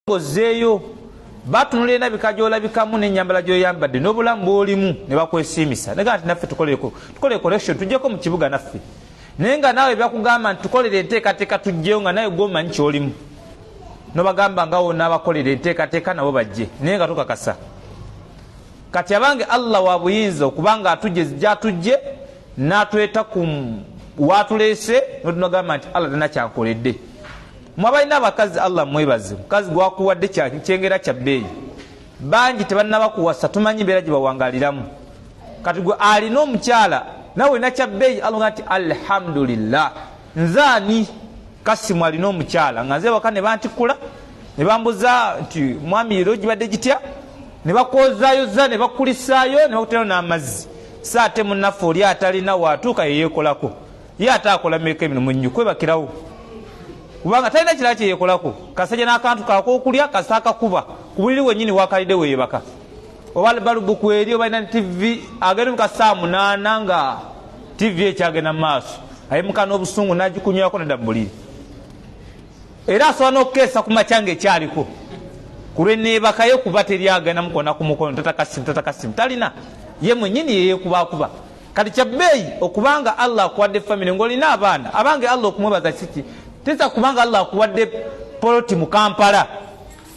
Gozeyo batunulira nabika gyolabikamu n'ennyambala gy'oyambadde n'obulamu bw'olimu ne bakwesiimisa naga nti naffe tukole collection tujjeko mu kibuga naffe naye nga naawe bakugamba nti tukolere enteekateeka tujjeyo nga nawe gw'omanyi ky'olimu n'obagamba nga wonna abakolera enteekateeka nabo bajje naye nga tukakasa kati abange Allah wa buyinza okubanga atujje gy'atujje n'atweta ku waatuleese n'otunagamba nti Allah tana kyankoledde mwabalina abakazi Allah mwebaze mukazi gwakuwadde kyengera kya bbeeyi bangi tebannaba kuwasa tumanyi mbeera gye bawangaliramu kati gwe alina omukyala nawe olina kya bbeeyi Allah nti alhamdulillah nzaani Kasimu alina omukyala nga nze waka ne bantikula ne bambuza nti mwami ero gibadde gitya ne bakozaayoza ne bakulisaayo ne bakuterayo n'amazzi saate munnaffe oli atalina waatuuka yeyeekolako ye ate akola meeka emirimu nnyo kwebakirawo kubanga talina kirala kyeyekolako kasajja n'akantu kakokulya kasaaka kuba ku buliri wennyini wakalidde weeyebaka oba balubuku eri obalina TV agenda mu kasaamu 8 nga TV ekyagenda mu maaso ayimuka n'obusungu n'agikunywako nedda mu buliri era asobola n'okukeesa ku makyanga ekyaliko ku lw'enneebakayo kuba teri agenda mukona ku mukono tatakasimu talina ye mwennyini yeyeekubakuba kati kya bbeeyi okubanga Allah akuwadde family ng'olina abaana abange Allah okumwebaza kiki teza kubanga Allah akuwadde poloti mu Kampala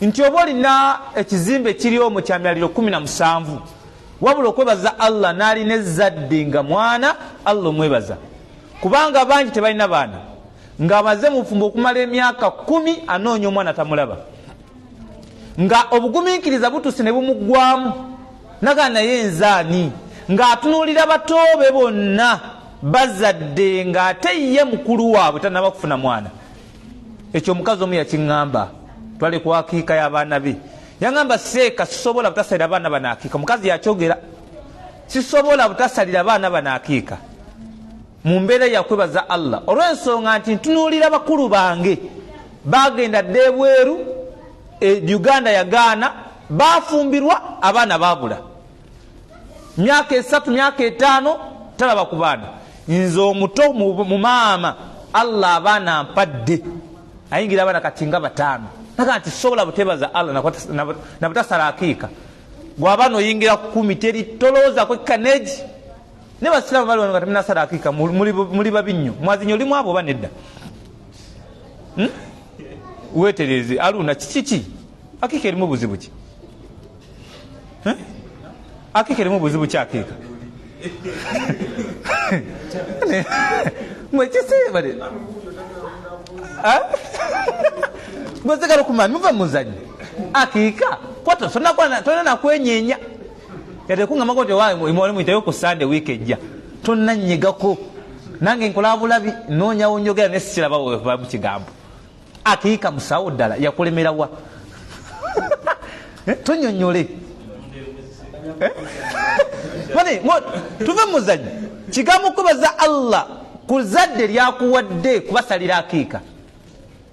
nti oba olina ekizimbe kiriwo mu kyamyaliro 17 wabula okwebaza Allah n'alina ezzadde nga mwana Allah omwebaza kubanga bangi tebalina baana ng'amaze mu bufumbo okumala emyaka 10 anoonya omwana tamulaba nga obugumiikiriza butuuse ne bumuggwamu naga naye nzaani ng'atunuulira batoobe bonna bazadde ng'ate ye mukulu waabwe tanaba kufuna mwana ekyo omukazi omu yakiŋŋamba twali ku hakiika y'abaana be yaŋŋamba seeka sisobola butasalira abaana bano hakiika omukazi yakyogera sisobola butasalira abaana bano hakiika mu mbeera yakwebaza Allah olw'ensonga nti ntunuulira bakulu bange bagenda dda ebweru Uganda yagaana bafumbirwa abaana babula myaka 3 myaka 5 talaba ku baana nze omuto mu maama Allah abaana mpadde ayingira abaana kati nga 5 naga nti sobola butebaza Allah na butasala hakiika gw'abaana oyingira 10 teri tolooza kwekkaneegi ne basiraamu bali wano nga temunasala hakiika muli babi nnyo mwazinyo olimu abo oba nedda weetereze aluna kiki hakiika erimu buzibu ki hakiika erimu buzibu ki hakiika mwekiseebale mwezegala okumanya muva muzanyo hakiika tolina nakwenyeenya yate kuŋŋamako nti owange muyitayo ku Sande wiiki ejja tonnannyigako nange nkola bulabi noonyawo njogera ne sikiraba mu kigambo hakiika musawo ddala yakulemerawa tonyonyole tuve muzanyo kigambo kubaza Allah ku zadde lyakuwadde kubasalira hakiika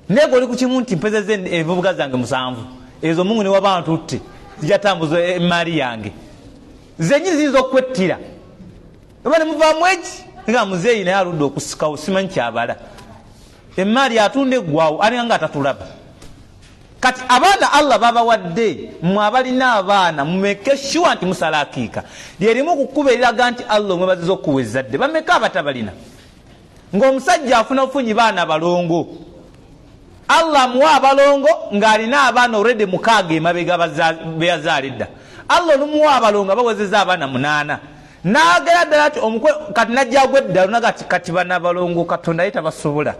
neego oli ku kimu nti mpezeze envubuga zange 7 ezo Mungu ne w'abantu tutte zijatambuza emaali yange zenyini ziyinza okwettira oba ne muvaamu eki nga muzeeyi naye aludde okusikawo simanyi kyabala emaali atunda eggwawo alinga nga atatulaba kati abaana Allah babawadde mmwe abalina abaana mumeke sure nti musala hakiika lyerimu okukuba eriraga nti Allah omwebaziza okuwa ezzadde bameka abatabalina ng'omusajja afuna ofunyi baana abalongo Allah amuwa abalongo ng'alina abaana already 6 emabega beyazaalidda Allah olumuwa abalongo bawezeza abaana 8 n'agera ddala ti omukwe kati najja gwedda lunaga kati bana abalongo Katonda ye tabasobola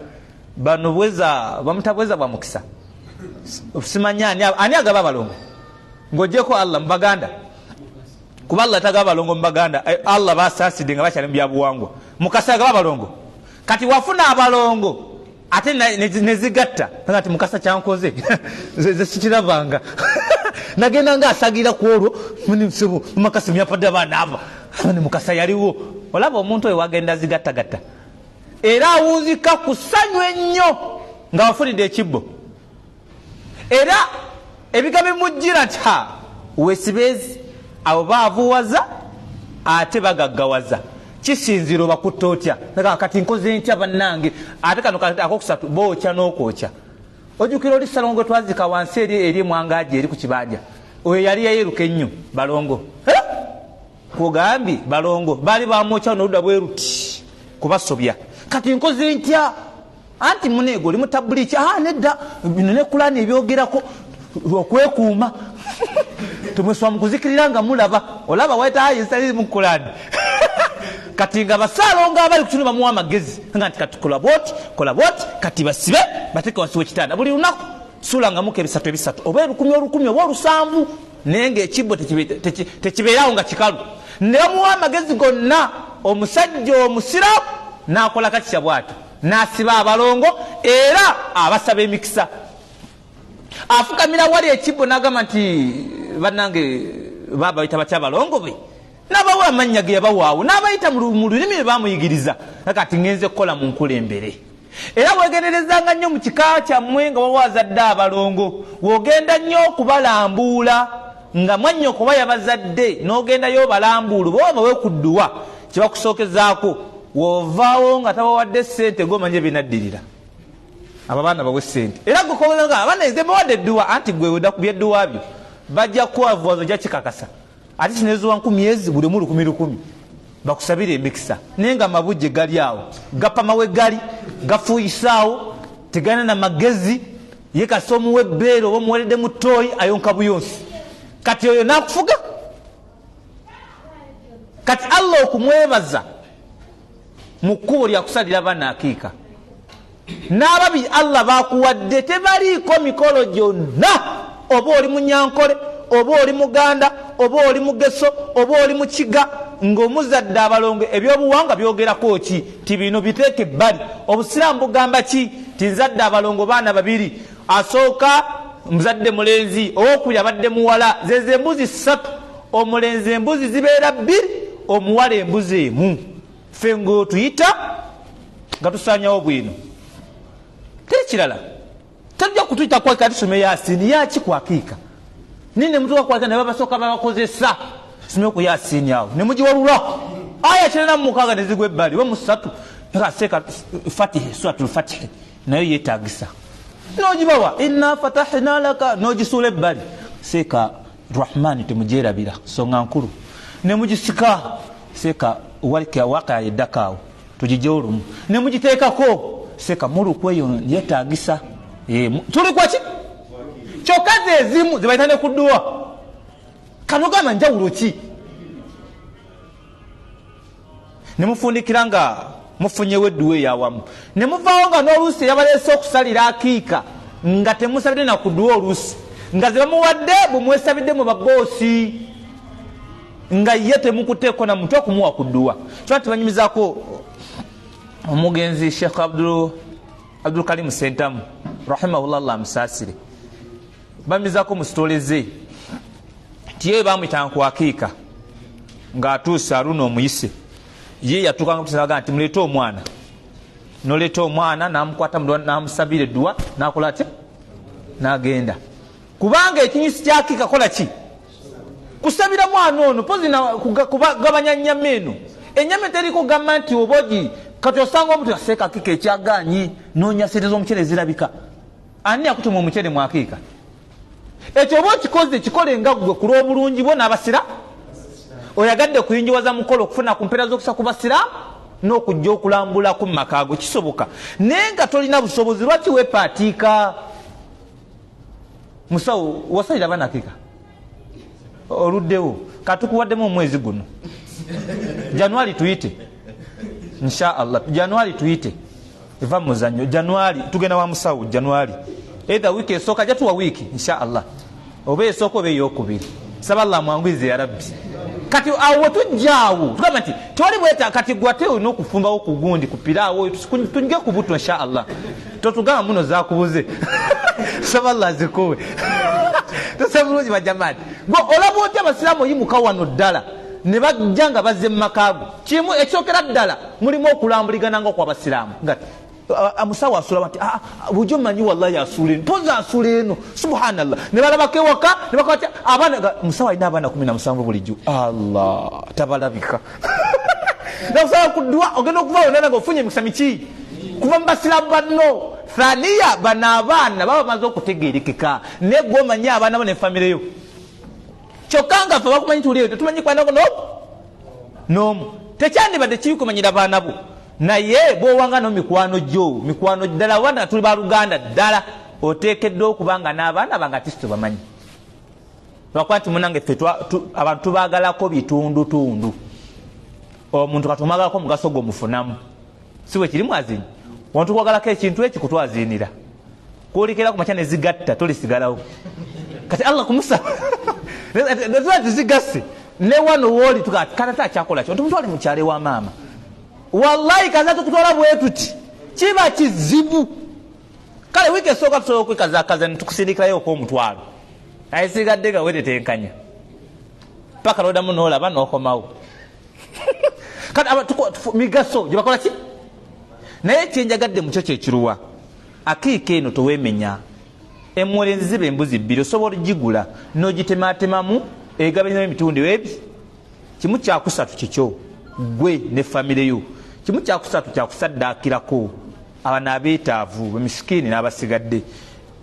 bano bweza bamutabweza bwa mukisa simanya ani agaba abalongo ng'ogyeko Allah mu Baganda kuba Allah tagaba abalongo mu Baganda Allah basaasidde nga bakyali mu byabuwangwa mukasa agaba abalongo kati wafuna abalongo ate nezigatta ngati mukasa kyankoze ze sikirabanga nagenda nga asagira ku olwo munisibu mukasa myapadde abaana abo ne mukasa yaliwo olaba omuntu oyo wagenda zigattagatta era awunzika ku ssanyu ennyo nga wafulidde ekibbo era ebigambo bimujjira nti wesibezi abo baavuwaza ate bagaggawaza kisinzira obakutta otya kati nkoze ntya bannange ate kano akokusatu bookya n'okwokya ojukira oli salongo twazika wansi eri mwangaji eri ku kibanja oyo yali yayeruka ennyo balongo kugambye balongo bali bamwoca noludda bweruti kubasobya kati nkoze ntya anti munego oli mutabuliki nedda bino ne kulani ebyogerako okwekuuma tumweswa mukuzikirira nga mulaba olaba waita ayisali mukulani kati nga basalonga abali kutundu bamuwa amagezi nga nti kati kola bwoti kati basibe bateke wansi w'ekitanda buli lunaku suulangamuko ebisatu oba olukumi oba olusanvu naye ngaekibbo tekibeerawo nga kikalu ne bamuwa amagezi gonna omusajja omusiramu n'akola kakitya bw'ato n'asiba abalongo era abasaba emikisa afukamira wali ekibbo n'agamba nti bannange baba bayita batya abalongo be n'abawa amannya ge yabawaawo n'abayita mu lulimi lwe bamuyigiriza kati ngenze kukola mu nkulembere era wegenderezanga nnyo mu kika kyammwe nga wawazadde abalongo wogenda nnyo okubalambuula nga mwannya okuba yabazadde n'ogendayo obalambuulu booba weekudduwa kyebakusookezaako wovaawo nga tabawadde ssente gomanye binaddirira abo abaana bawe ssente era gukoanga abaana ezebawadde edduwa anti gwe wedda ku byedduwa byo bajja kuwavuwazo gya kikakasa ate kinezuwa 10 buli mu 10 bakusabira emikisa naye nga amabujje gali awo gapama we gali gafuuyisaawo tegana na magezi ye kasa omuwa ebbeere oba omuweredde mu ttooyi ayonka buyonsi kati oyo nakufuga kati Allah okumwebaza mu kkubo lyakusalira baana akiika n'ababi Allah bakuwadde tebaliiko mikolo gyonna oba oli munyankole oba oli muganda oba oli mugeso oba oli mukiga ng'omuzadde abalongo ebyobuwanga byogerako ki ti bino biteeke ebbali obusiraamu bugamba ki ti nzadde abalongo baana babiri asooka muzadde mulenzi owokubiri abadde muwala zeze embuzi 3 omulenzi embuzi zibeera 2 omuwala embuzi emu ffe ng'otuyita nga tusaanyawo bwino teri kirala tujja kutuyita kwakika tusome Yaasiini yaki kwakiika nine mutuka kwakika ne babasooka babakozesa sime ku Yaasiini awo ne mugiwalula aya 96 ne zigwa ebbali we mu 3 ngaseeka Fatiha suratul Fatiha nayo yeetaagisa nogibawa inna fatahna laka nogisuula ebbali seeka Rahmani temugyerabira songa nkulu ne mugisika seeka waka yeddakaawo tugijja olumu ne mugiteekako seeka muluku eyo yeetaagisa tuli kwaki kyokka ezimu zibayita ne kudduwa kanogamba njawulo ki ne mufundikira nga mufunyewo edduwa eyawamu ne muvaawo nga n'oluusi yabaleese okusalira akiika nga temusabidde na kudduwa oluusi nga ze bamuwadde bumwesabidde mu baboosi nga ye temukuteeko na muntu okumuwa kudduwa kyona tebanyumizaako omugenzi Sheikh Abdul Karim Sentamu rahimahullah Allah musaasire bamizaako mu sitole ze tiye bamuyitanga ku akiika ng'atuuse Aruna omuyise ye yatukanga kutesaga nti muleete omwana noleeta omwana namukwata namusabira edduwa nakola ati nagenda kubanga ekinyusi kyakika kola ki kusabira mwana ono pozi kugabanya nnyama eno ennyama teriko gamba nti obogi kati osanga omuntu aseeka akika ekyaganyi nonyasereza omukyere zirabika ani akutuma omukyere mwakiika ekyo oba okikoze kikole nga gwe kulwa obulungi bwo n'abasira oyagadde kuyinjiwaza mukolo okufuna ku mpeera z'okusa ku basiraamu n'okujja okulambulaku mu maka ago kisoboka naye nga tolina busobozi lwaki weepaatiika musawo wasalira baana akiika oluddewo katukuwaddemu omwezi guno Januari tuyite insha Allah Januari tuyite eva muzanyo Januari tugenda wa musawo Januari either wiki esooka jatuwa wiki insha Allah oba esooka oba eyokubiri saba Allah mwangwize ya Rabbi kati awo tujjaawo tugamba nti toli bweta kati gwate olina okufumbawo ku gundi kupiraawo tunge ku buto insha Allah totugamba muno zakubuze saba Allah zikuwe tosabulungi bajamani gwe olaba otya abasiraamu oyimuka wano ddala ne bajja nga bazze mu makaago kimu ekyokera ddala mulimu okulambuligana nga okw'abasiraamu nga amusawo asula nti bujo manyi wallahi asula eno poza asula eno subhanallah ne balabako ewaka ne bakwata abaana musawo alina abaana 17 bulijjo Allah tabalabika nakusaba kudduwa ogenda okuvaayo nana nga ofunye emikisa miki kuva mu basiraamu banno thaniya bana abaana baba bamaze okutegeerekeka ne gwe omanyi abaana bo ne famire yo kyokka nga ffe bakumanyi tuliyo tetumanyi kwanako n'omu tekyandibadde kibi kumanyira baana bo naye bw'owanga no mikwano ddala wanda nga tuli baluganda ddala oteekeddwa okubanga n'abaana banga tisito bamanyi lwakuba nti munange ffe abantu tubaagalako bitundutundu omuntu katumwagalako omugaso gw'omufunamu si bwe kiri mwazinyi wantu kwagalako ekintu eki kutwazinira kuolikera ku makya ne zigatta tolisigalawo kati Allah kumusaba netwati zigase ne wano woli tukati kana takyakola kyo tumutwali mu kyale wa maama wallahi kaza tukutwala bwetuti kiba kizibu kale wiki esooka tusobola okwekazaakaza ne tukusindikirayo okw'omutwalo ayisigadde nga wetetenkanya paka lodamu noolaba n'okomawo kati migaso gye bakola ki naye kyenjagadde mukyo kyekiruwa akiika eno toweemenya emwolenzi ziba embuzi bbiri osobola ogigula n'ogitematemamu egabanya emitundu ebi kimu kyakusatu kikyo gwe ne famire yo kimu kyakusatu kyakusaddaakirako abana abeetaavu bemisikiini n'abasigadde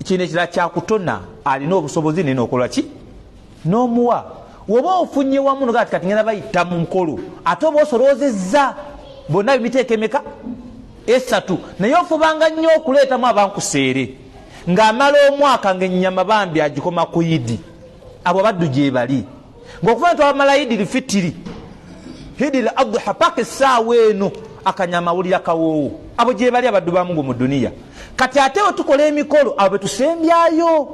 kino ekirala kyakutona alina obusobozi nina okolwa ki n'omuwa woba ofunye wamu nogati kati ngenda bayita mu mukolo ate oba osoloozezza bonna bimiteeka emeka esatu naye ofubanga nnyo okuleetamu abankuseere ng'amala omwaka ng'ennyama bambi agikoma ku yidi abo baddu gye bali ng'okuba nti abamala yidi lifitiri hidi la adha paka essaawa eno akanyama wulira kawoowo abo gye bali abaddu ba Mungu mu duniya kati ate we tukola emikolo abo betusembyayo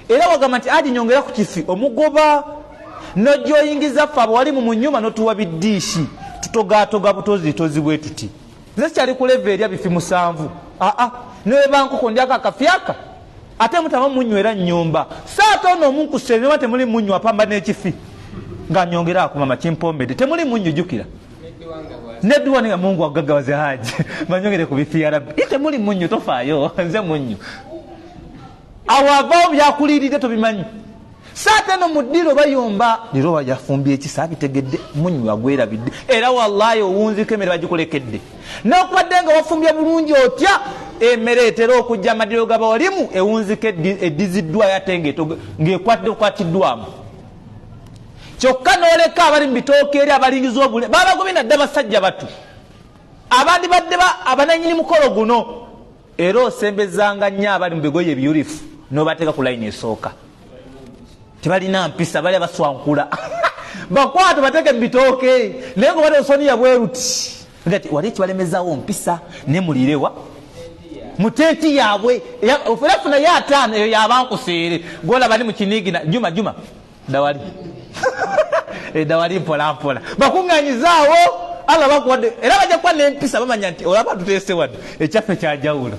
era wagamba nti adi nyongera ku kifi omugoba nojjoyingiza ffe abo wali mu munyuma notuwa biddiishi tutogaatoga butozitozi bwe tuti nze kyali ku leva erya bifi 7 newe bankoko ndyako akafyaka ate mutama munywera nnyumba saata ono omunkusere nema temuli munnyu apamba n'ekifi nga nyongera akumama kimpombedde temuli munnyu jjukira nedduwa nga Mungu agaggawaze haji manyongere ku bifi ya rabbi temuli munnyu tofaayo nze munnyu awo avaawo byakuliiridde tobimanyi saata no mu ddiro bayomba lero bajafumbye ekisa bitegedde munnyu agwerabidde era wallahi owunziko emmere bagikulekedde n'okubadde nga wafumbye bulungi otya emmere etera okujja amadiro gabawalimu ewunziko eddiziddwayo ate ng'ekwatiddwamu kyokka n'oleka abali mu bitooke eri abalingiza obule babagobye nadde basajja batu abandi badde abananyini mukolo guno era osembezanga nnyo abali mu bigoye ebyulifu n'obateeka ku layini esooka tebalina mpisa bali abaswankula bakwata bateeke mu bitooke naye nga bali osoniya bweruti ngati wali ekibalemezaawo mpisa ne mulirewa mu tenti yaabwe ofulafuna ye ataano eyo yabankuseere golaba ni mu kiniigina juma dawali dawali mpolampola bakuŋŋanyizaawo Allah bakuwadde era bajja kuba n'empisa bamanya nti olaba tuteese wadde ekyaffe kyajawulo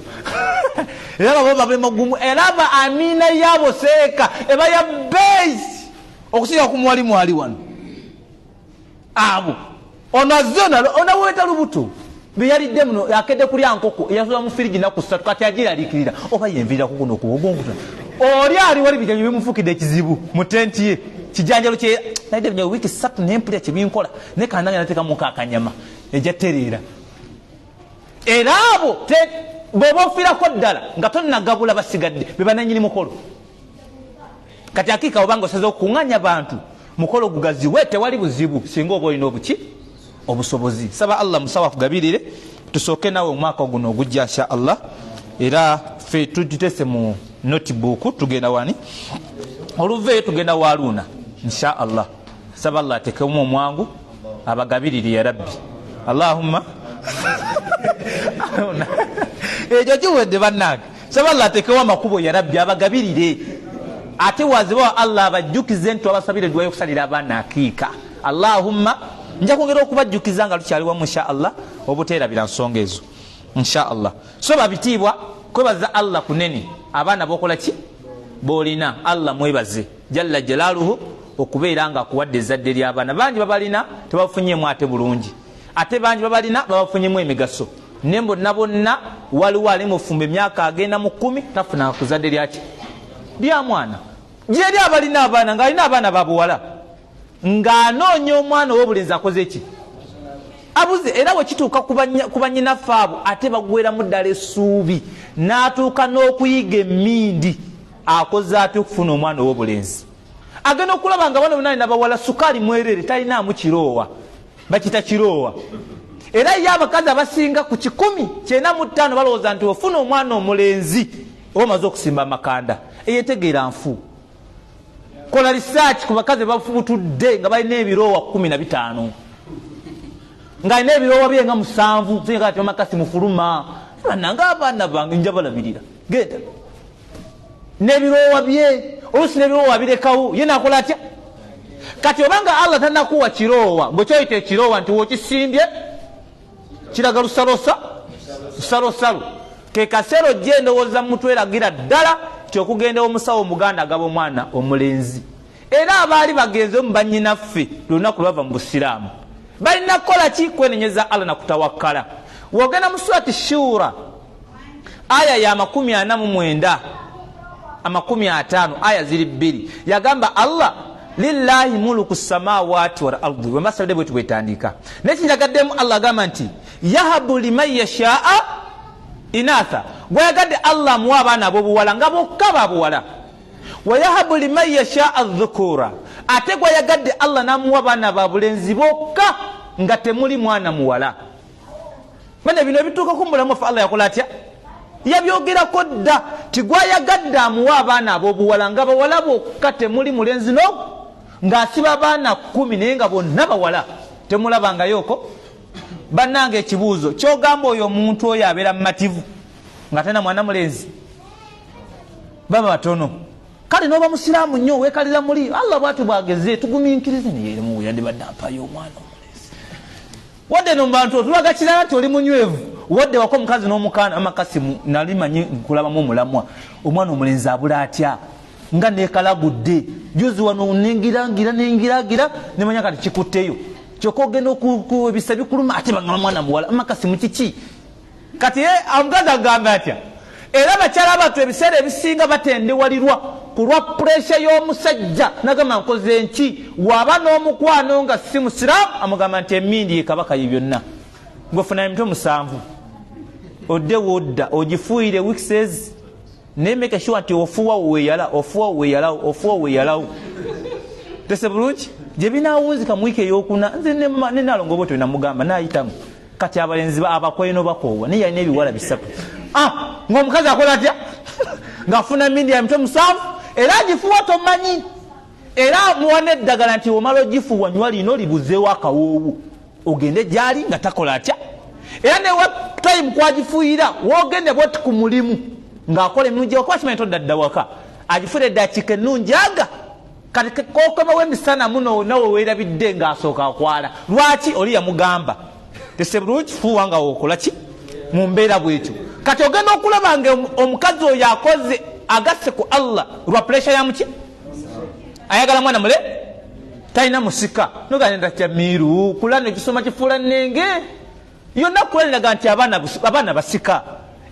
era baba magumu era ba amina yabo seeka eba ya base okusinga ku mwalimu ali wano abo ona weta lubuto biyalidde muno yakedde kulya nkoko yasola mu firiji naku 3 kati agiraliikirira oba yenvira kukuno okuwobonguta oli ali wali bijanyo bimufukidde ekizibu mu tenti ye kijanjalo kye naide bya wiki 3 n'empulya kibinkola ne kananya nateka mu kakanyama ejaterera era abo bw'oba ofirako ddala nga tonnagabula basigadde be bananyini mukolo kati akiika obanga osaze okuŋŋanya bantu mukolo gugaziwe tewali buzibu singa oba olina obusobozi saba Allah musawa kugabirire tusooke nawe omwaka guno ogujja insha Allah era ffe tugitese mu notebook tugenda wani oluveeyo tugenda waluna insha Allah saba Allah atekemu omwangu abagabirire ya rabbi Allahumma ekyo kiwedde bannange saba Allah atekewo amakubo ya rabbi abagabirire ate wazibawa Allah abajjukize nti abasabire dduwayo okusalira abaana akiika Allahumma nja kwongera okubajjukiza nga lukyali wamu insha Allah obuteerabira nsonga ezo insha Allah so babitiibwa kwebaza Allah kunene abaana bokola ki bolina Allah mwebaze jalla jalaaluhu okubeera nga akuwadde ezzadde ly'abaana bangi babalina tebafunyemu ate bulungi ate bangi babalina babafunyemu emigaso nembo nabonna waliwo ali mufumba emyaka agenda mu 10 tafuna kuzadde lyaki lya mwana gyeri abalina abaana ng'alina abaana babuwala ng'anoonya omwana ow'obulenzi akoze ki abuze era bwe kituuka ku bannyinaffe abo ate bagweramu ddala essuubi n'atuuka n'okuyiga emmindi akoze atya okufuna omwana ow'obulenzi. Agenda okulaba nga bano bonna alina bawala sukaali mwerere talinaamu kiroowa, bakita kiroowa. Era ye abakazi abasinga ku 195 balowooza nti ofuna omwana omulenzi oba omaze okusimba amakanda. Eyetegeera nfu. Kola research ku bakazi bafubutudde nga balina ebiroowa 15 nga alina ebiroowa bye nga 7 zinga ati amakasi mufuluma nanga abaana bange njabalabirira genda n'ebiroowa bye olusi n'ebiroowa birekawo ye nakola atya. Kati obanga Allah tanakuwa kiroowa ng'okyoyita ekiroowa nti wokisimbye kiraga lusalosalo ke kaseero gye ndowooza mutweragira ddala kyokugenda omusawo omuganda agaba omwana omulenzi. Era abaali bagenze mu bannyinaffe lunaku lwava mu busiraamu balina kukola ki? Kwenenyeza Allah na kutawakkala. Wogenda mu surati Shura aya ya 49 50 aya ziri 2 yagamba Allah lillahi muluku samawati wal ardi wemasalide bwetu bwetandika nekiragaddemu Allah agamba nti yahabu liman yashaa inatha gwayagadde Allah muwa abaana ab'obuwala nga bokka babuwala wayahabu liman yashaa dhukura ate gwayagadde Allah namuwa abaana babulenzi bokka nga temuli mwana muwala. Bane bino ebituuka ku mulamu waffe Allah yakola atya? Yabyogerako dda tigwayagadde amuwa abaana ab'obuwala nga bawala bokka temuli mulenzi no ng'asiba abaana 10 naye nga bonna bawala temulabangayoko. Bannange ekibuuzo kyogamba oyo omuntu oyo abeera mumativu nga tena mwana mulenzi baba batono kale n'oba musiraamu nnyo weekalira muli Allah bwatu bwageze tugumiikirize neyerimu yandibadde ampayo omwana omulenzi wadde no bantu otulaga kirala nti oli munywevu wadde wako omukazi n'omukana amakasi nali manyi nkulabamu omulamwa omwana omulenzi abula atya nga neekalagudde juzi wano nengiragira nemanya kati kikutteyo kyokka ogenda okubisa bikuluma ate bagamba mwana muwala amakasi mukiki kati omukazi agamba atya. Era bakyala batu ebiseera ebisinga batendewalirwa ku lwa puresha y'omusajja nagamba nkoze enki waba n'omukwano nga si musiraamu amugamba nti emmindi ye kabaka ye byonna ng'ofuna emitwe 7 odde wodda ogifuuyire wikses naye make sure nti ofuwa weeyalawo tese bulungi gye binaawunzika mu wiiki ey'okuna nze nenaalongo bwetyo namugamba naayitamu kati abalenzi abakweno bakoowa naye yalina ebiwala 3 ng'omukazi akola atya ng'afuna emmindi ya mitwe 7 era agifuwa tomanyi era muwana eddagala nti omala ogifuwa nywa lino libuzeewo akawoowo ogende gyali nga takola atya. Era newa time kwagifuuyira woogende bwoti ku mulimu ng'akola emirimu gye wakuba kimanyi todda waka agifuira eddakiika ennungi aga kati kokomawo emisana muno nawe weerabidde ng'asooka akwala lwaki oli yamugamba tese bulungi fuuwa nga wokola ki mu mbeera bwetyo. Kati ogenda okulaba nga omukazi oyo akoze agasse ku Allah lwa puresha ya muki ayagala mwana mule talina musika noganenda kya miru kulano ekisoma kifuula nnenge yonna kulalaga nti abaana basika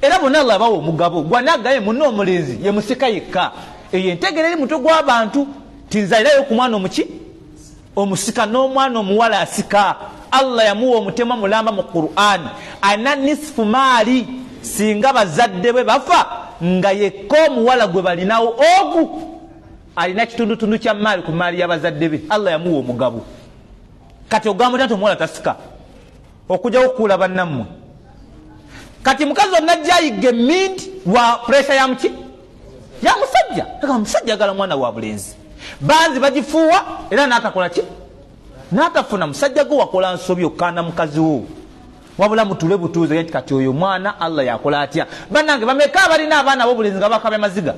era bonna Allah abawa omugabo gwanagaye munno omulenzi ye musika yekka eyo entegera eri mutwe gw'abantu tinzalirayo ku mwana omuki omusika n'omwana omuwala asika. Allah yamuwa omutema mulamba mu Qur'an ana nisfu maali singa bazadde bwe bafa nga yekka omuwala gwe balinawo ogu alina kitundutundu kya maali ku maali y'abazadde be. Allah yamuwa omugabo. Kati ogamba nti omuwala tasika okujja okukuula bannammwe. Kati mukazi onajja ayiga emmindi wa puresha ya muki ya musajja musajja agala mwana wa bulenzi banzi bagifuuwa era n'atakola ki n'atafuna musajja gwe wakola nsobi okkaana mukazi wo wabula mutule butuuze kati oyo mwana Allah yakola atya. Bannange bameka abalina abaana ab'obulenzi nga bakabe maziga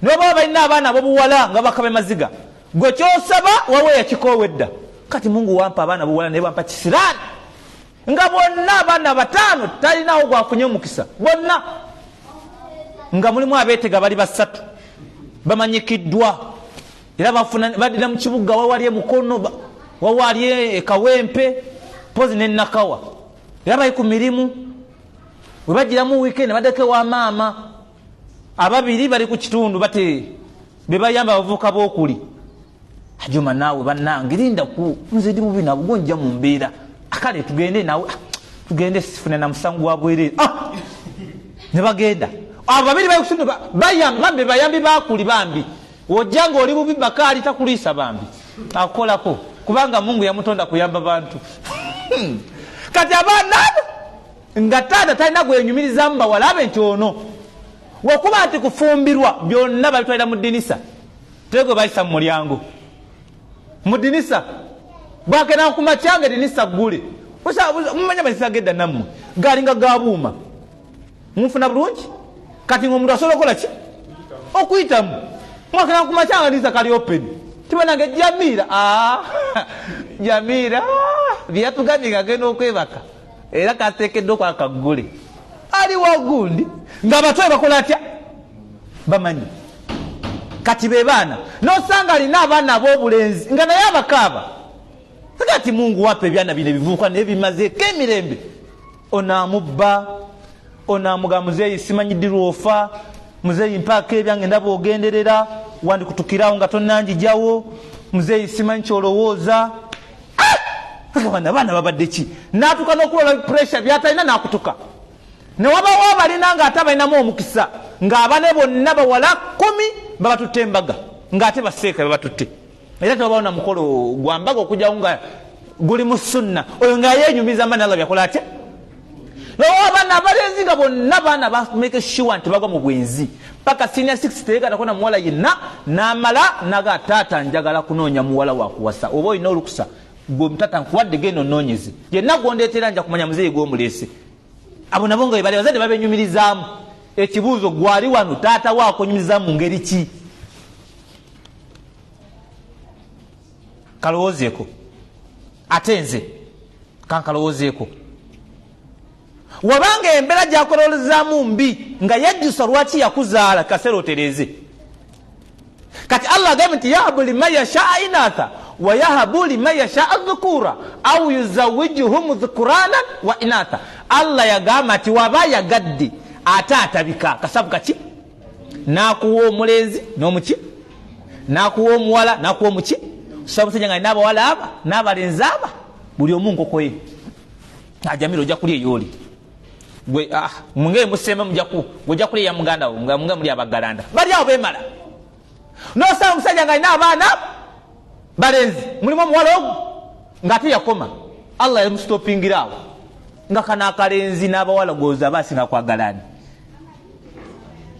n'oba balina abaana ab'obuwala nga bakabe maziga gwe kyosaba wawe yakikoowedda. Kati Mungu wampa abaana b'obuwala naye bampa kisiraani nga bonna abaana 5 talinawo gwafunye omukisa bonna nga mulimu abeetega bali 3 bamanyikiddwa era badira mu kibuga wawali emukono wawali ekawempe pozi n'ennakawa era bali ku mirimu we bagiramu weekend baddeko wa maama ababiri bali ku kitundu bate be bayamba abavubuka b'okuli ajuma naawe bannange linda ku nze ndi mubi nabwo njja mu mbeera akale tugende nawe tugende sifune na musangu wa bwerere ne bagenda abo babiri bakusundu bayambe bayambi bakuli bambi ojjanga oli bubi bakali takulisa bambi akolako kubanga Mungu yamutonda kuyamba bantu kati abana nga tata talina gwenyumiriza mbawala abe nti ono wakuba ati kufumbirwa byonna balitwalira mu ddinisa tego bayisa mu mulyango mu ddinisa bwakena kumakyanga ddinisa ggule mumanya amadinisa gedda nammwe galinga gabuuma mufuna bulungi kati ng'omuntu asobola okukola ki okuyitamu mwakena kumakyanga ddinisa kali open tibanange Jamira Jamira byatugambye ngagenda okwebaka era kateekeddwa okwakaggule aliwo ogundi ng'abatwe bakola atya bamanyi kati be baana nosanga alina abaana ab'obulenzi nga naye abakaaba kati Mungu wape ebyana bino bivuuka naye bimazeeko emirembe onaamubba onaamuga muzeeyi simanyiddirwa ofa muzeeyi mpaako ebyange ndaba ogenderera wandikutukirawo nga tonnanjijawo muzeeyi simanyi kyolowooza abaana babadde ki n'atuuka n'okulola pressure byatalina n'akutuka ne wabawo abalina ng'ate abalinamu omukisa ng'abane bonna bawala 10 babatutte embaga ng'ate baseeka babatutte era tewabawo na mukolo gwa mbaga okujjawo nga guli mu sunna oyo nga yeenyumiza mani Allah byakola atya nawo abaana abalenzi nga bonna baana bameke sure nti bagwa mu bwenzi paka senior 6 teekatako na muwala yenna n'amala naga taata njagala kunoonya muwala wakuwasa oba olina olukusa gwe mutata nkuwadde genda onoonyeze yenna gwondeetera nja kumanya muzeeyi gw'omuleese abo nabo nga bali bazadde babenyumirizaamu ekibuuzo gwali wano taata waako nyumirizaamu mu ngeri ki kalowoozeeko ate nze kankalowoozeeko wabanga embeera gyakololezaamu mbi nga yajjusa lwaki yakuzaala kaseera otereeze kati Allah agambye nti yahabu liman yashaa inatha wa yahabu liman yashaa dhukura au yuzawijuhum dhukuranan wa inatha Allah yagamba nti waba yagadde ate atabika kasabu kaki nakuwa omulenzi n'omuki nakuwa omuwala nakuwa omuki sababu senya nga n'abawala aba n'abalenzi aba buli omu nkokoye Jamira ojja kulya eyoli gwe munge musemba mujja kulya ya muganda wo nga munge muli abagalanda bali awo bemala nosanga omusajja nga alina abaana balenzi mulimu omuwala ogu ng'ate yakoma Allah yamusitopingira awo nga kana akalenzi n'abawala goza basinga kwagalani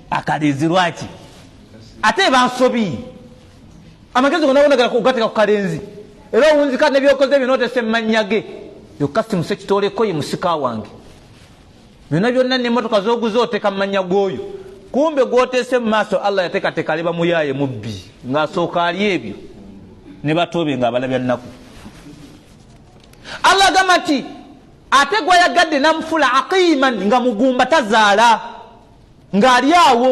akalenzi lwaki ate bansobi amagezi gonna bonagala kugateka ku kalenzi era owunzika nebyokoze binotese mmanyage yokasi musekitoleko ye musika wange byonna byonna n'emmotoka z'oguza oteka mmanya gwoyo kumbe gwotese mu maaso Allah yateekateeka aliba muyaye mubbi ng'asooka ali ebyo ne batoobe nga abalabya nnaku Allah agamba nti ate gwayagadde namufula aqiman nga mugumba tazaala ng'ali awo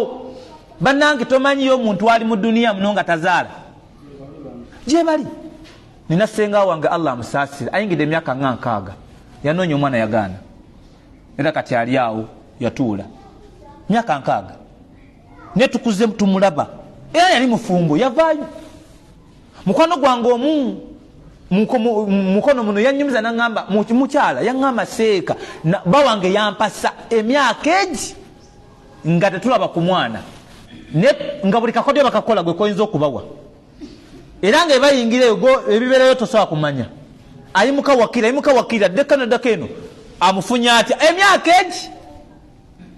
bannange tomanyiyo omuntu ali mu duniya muno nga tazaala gye bali nina senga wange Allah amusaasira ayingidde emyaka 6 yanoonya omwana yagaana era kati ali awo yatuula myaka 6 ne tukuze tumulaba era yali mufumbo yavaayo mukwano gwange omu mukono muno yanyumiza nangamba mukyala yangamba seeka bawange yampasa emyaka egi nga tetulaba ku mwana nga buli kakodyo bakakola gwe koyinza okubawa era nga ebayingireyo ebibeerayo tosobola kumanya ayimuka wakira ddeka eno amufunya atya emyaka egi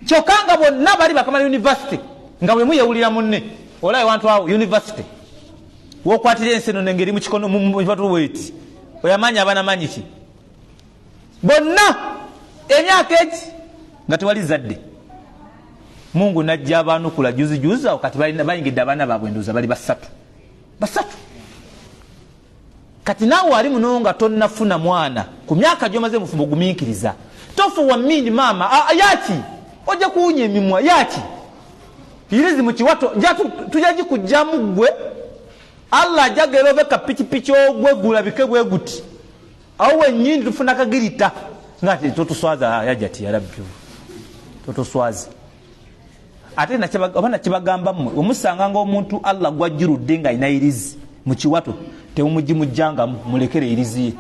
kyokka nga bonna bali bakamala university nga bwe muyewulira munne olayo wantu awo university wokwatira ensi eno nengeri mukikono mubatuweti oyamanya abanamanyi ki bonna emyaka egi nga tewali zadde Mungu najja abanukula juzi awo kati bayingidde abaana baabwe nduuza bali basatu kati naawe wali muno nga tonnafuna mwana ku myaka gyomaze mufumbo gumiikiriza tofuwa mmindi maama yaki ojja kuwunya emimwa yaki irizi mu kiwato tujja gikujjamu gwe Allah jagera obeka pikipiki ogwegula bike bwe guti awo wennyini tufuna kagirita ngati totuswaza yajati yarabbi totuswaza ate abana kibagamba mmwe omusanga nga omuntu Allah gwajjirudde nga alina irizi mu kiwato temumujjanga mulekere irizi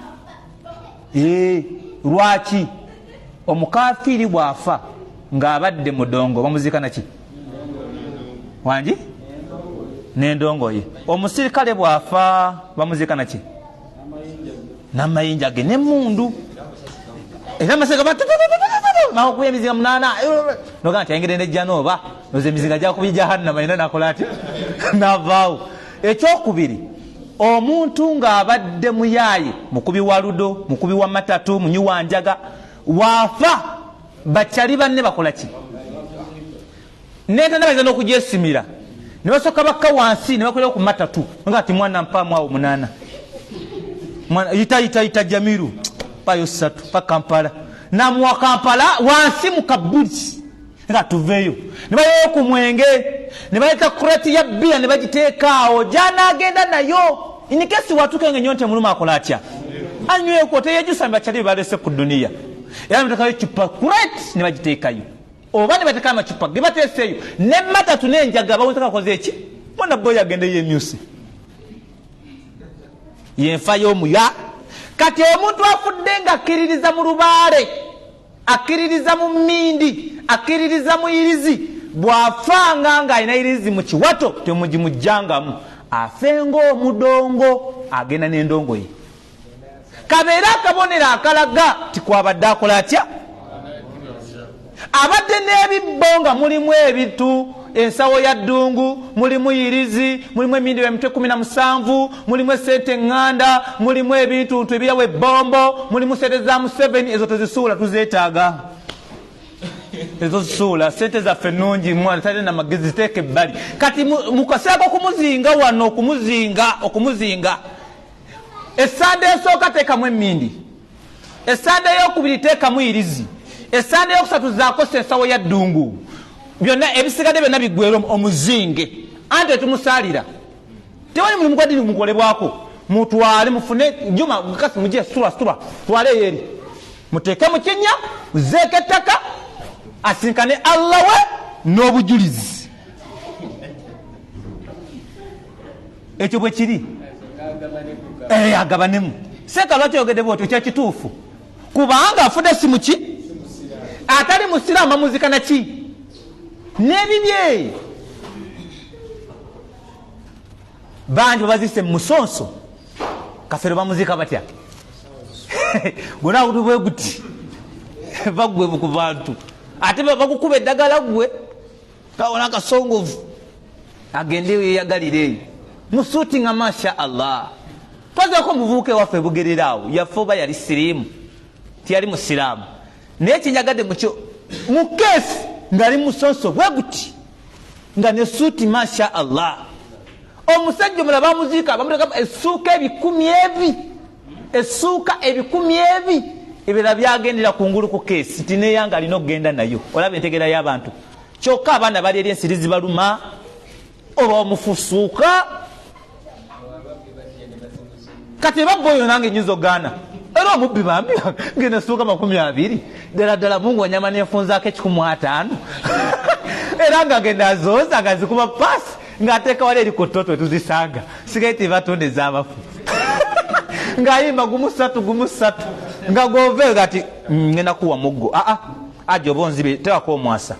lwaki omukafiri bwafa ng'abadde mudongo bamuzika naki wangi n'endongo ye. Omusirikale bw'afa bamuzika naki n'amayinja ge n'emmundu era amasega makuya emizinga 8 noga nti ayengere nejja nooba noze emizinga gyakubi jahannama ina nakola ati navaawo. Ekyokubiri, omuntu ng'abadde muyaaye, mukubi wa ludo, mukubi wa matatu, munyi wa njaga, waafa bakyali banne bakola ki? Neetanda bayiza n'okugyesimira ne basooka bakka wansi ne bakolera ku matatu nga ati mwana mpaamu awo 8 mwana yita Jamiru payo 3 pa Kampala namuwa Kampala wansi mu kabuli nga tuveeyo ne bayo ku mwenge ne bayita kureti ya bia ne bagiteeka awo jana agenda nayo inikesi watuke nga nyonte muluma akola atya anywe ko teyejusa mbachali balese ku dunia era mtakayo chupa kureti ne bagiteekayo oba ne bateka amacupa ge bateeseeyo ne matatu n'enjaga bawutaka koze eki mwana boya agende ye myusi yenfa y'omuya. Kati omuntu afudde nga akkiririza mu lubaale, akkiririza mu mmindi, akkiririza mu irizi, bw'afanga ng'alina irizi mu kiwato temugimujjangamu, afenga omudongo agenda n'endongo ye. Kabeera akabonero akalaga tikwabadde akola atya? Abadde n'ebibbo nga mulimu ebitu, ensawo ya ddungu, mulimu irizi, mulimu emindi emitwe 17, mulimu esente nganda, mulimu ebintu ebirawo ebbombo, mulimu sente za Museveni, ezo tezisuula tuzeetaaga. Ezo zisuula sente zaffe nnungi mwana tali na magezi ziteeke ebbali. Kati mu kaseera k'okumuzinga wano okumuzinga essande esooka teekamu emindi, essande ey'okubiri teekamu irizi, essande ey'okusatu zaako ensawo ya ddungu, byonna ebisigadde byonna biggwera omuzinge ante tumusaalira. Tewali mulimu gwadiri mukolebwako, mutwale mufune juma kasi mujje sura twale yeri muteeke mu kinnya muzeeke ettaka asinkane Allah we n'obujulizi. Ekyo bwe kiri agabanemu seka lwaki oyogedde bwotyo kyekituufu kubanga afudde si muki atali musiraamu bamuzika naki n'ebibye bangi babazise musonso kafero bamuzika batya gona bwe guti bagwe ku bantu ate bakukuba eddagala gwe kawona kasongovu agende yeyagalire musuti nga masha Allah. Twaza ko muvuke waffe bugererawo yafoba yali sirimu tiyali musiramu naye kinyagadde mukyo mukesi ngali musonso bwe guti nga ne suti masha Allah. Omusajja mulaba muzika bamuleka essuuka ebikumi ebi ebira byagendera kungulu ku kesi tine yanga alina okugenda nayo olaba entegera y'abantu kyokka abaana bali eri ensirizi baluma oba omufusuuka kati babboyo nange nyizo gana era omubbi bambi ngenda suuka 20 ddala Mungu wanyama nefunzaako 15 era nga genda azooza nga zikuba pasi ng'ateeka wali eri ku ttotwe tuzisanga sigaiti batonde z'abafu ng'ayimba gumu ssatu nga gove gati ngenda kuwa muggo ajo bonzibe tewako omwasa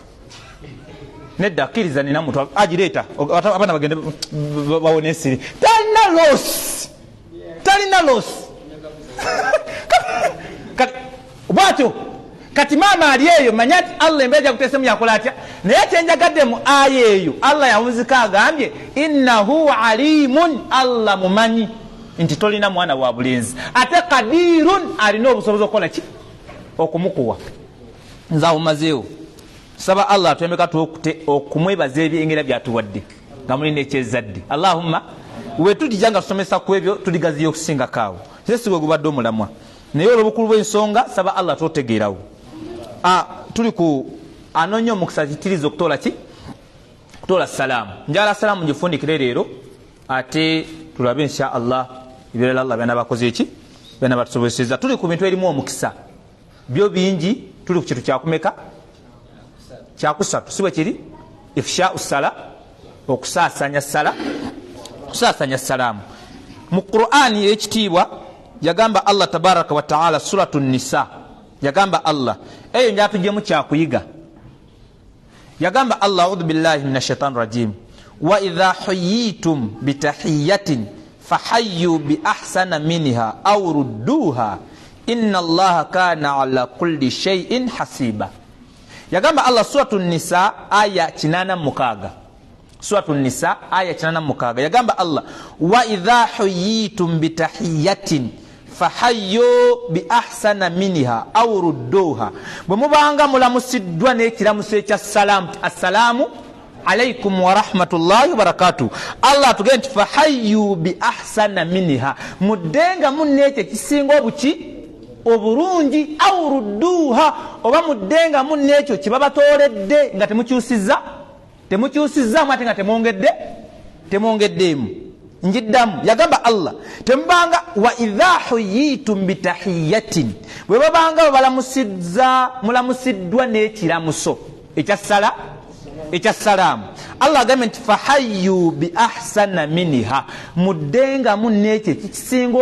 nedda akkiriza nina muntu agireeta abaana bagende bawone esiri talina losi bwatyo kati maama ali eyo manya ti Allah embeera gyakuteesemu yakola atya naye kyenjagadde mu aya eyo Allah yawuzika agambye innahu alimun Allah mumanyi nti tolina mwana wa bulenzi ate kadirun alina obusobozi okukola ki okumukuwa. Nze awo mazeewo saba Allah atwemeka tuokute okumwebaza ebyengera byatuwadde nga mulina ekyezadde. Allahumma wetutijja nga tusomesa ku ebyo tuligaziyo okusinga kaawo nze sigwe gubadde omulamwa naye olw'obukulu bw'ensonga saba Allah totegeerawo. Tuli ku anoonya omukisa kitiriza okutoola ki kutoola salaamu njala salaamu ngifundikire leero ate tulabe insha Allah ebirala Allah byana bakoze eki byana batusobozeseza. Tuli ku bintu erimu omukisa byo bingi. Tuli ku kintu kyakumeka kyakusatu siwe kiri ifsha usala okusaasanya salaamu mu Qur'ani ekitiibwa yagamba Allah tabaraka wa taala suratu Nisa yagamba Allah eyo njatujjemu kyakuyiga yagamba Allah a'udhu billahi minash shaitani rajim wa idha huyitum bitahiyatin fahayyu bi ahsana minha aw rudduha inna Allaha kana ala kulli shay'in hasiba. Yagamba Allah suratu Nisa aya 86. Suratu Nisa aya 86 yagamba Allah wa idha huyitum bitahiyatin fahayyu bi ahsana minha aw rudduha. Bwemubanga mulamusiddwa n'ekiramuso ekya salamu assalamu alaikum wa rahmatullahi wa barakatuh. Allah tugenti fahayyu bi ahsana minha, mudenga muneke kisinga obuki obulungi aw rudduha, oba mudenga munekyo kibabatoledde nga temukyusiza mwate nga temwongeddeemu. Njiddamu yagamba Allah tembanga wa idha huyitum bitahiyatin, bwe babanga mulamusiddwa n'ekiramuso ekya salamu. Allah agambye nti fahayyu bi ahsana minha, mudenga munekyo kisinga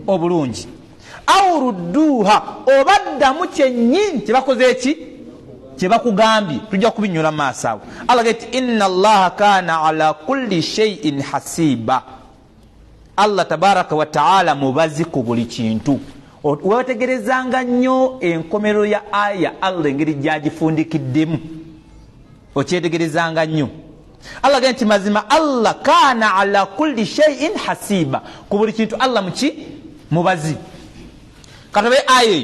obulungi aw rudduha, obaddamu kyennyini kyebakoze eki kyebakugambye. Tujja kubinyula maaso awo. Allah gati inna Allaha kana ala kulli shay'in hasiba. Allah tabaraka wa ta'ala mubazi ku buli kintu. Wetegerezanga nnyo enkomero ya aya Allah engeri gyagifundikiddemu, okyetegerezanga nnyo. Allah gati mazima Allah kana ala kulli shay'in hasiba, ku buli kintu Allah mubazi. Katabe aya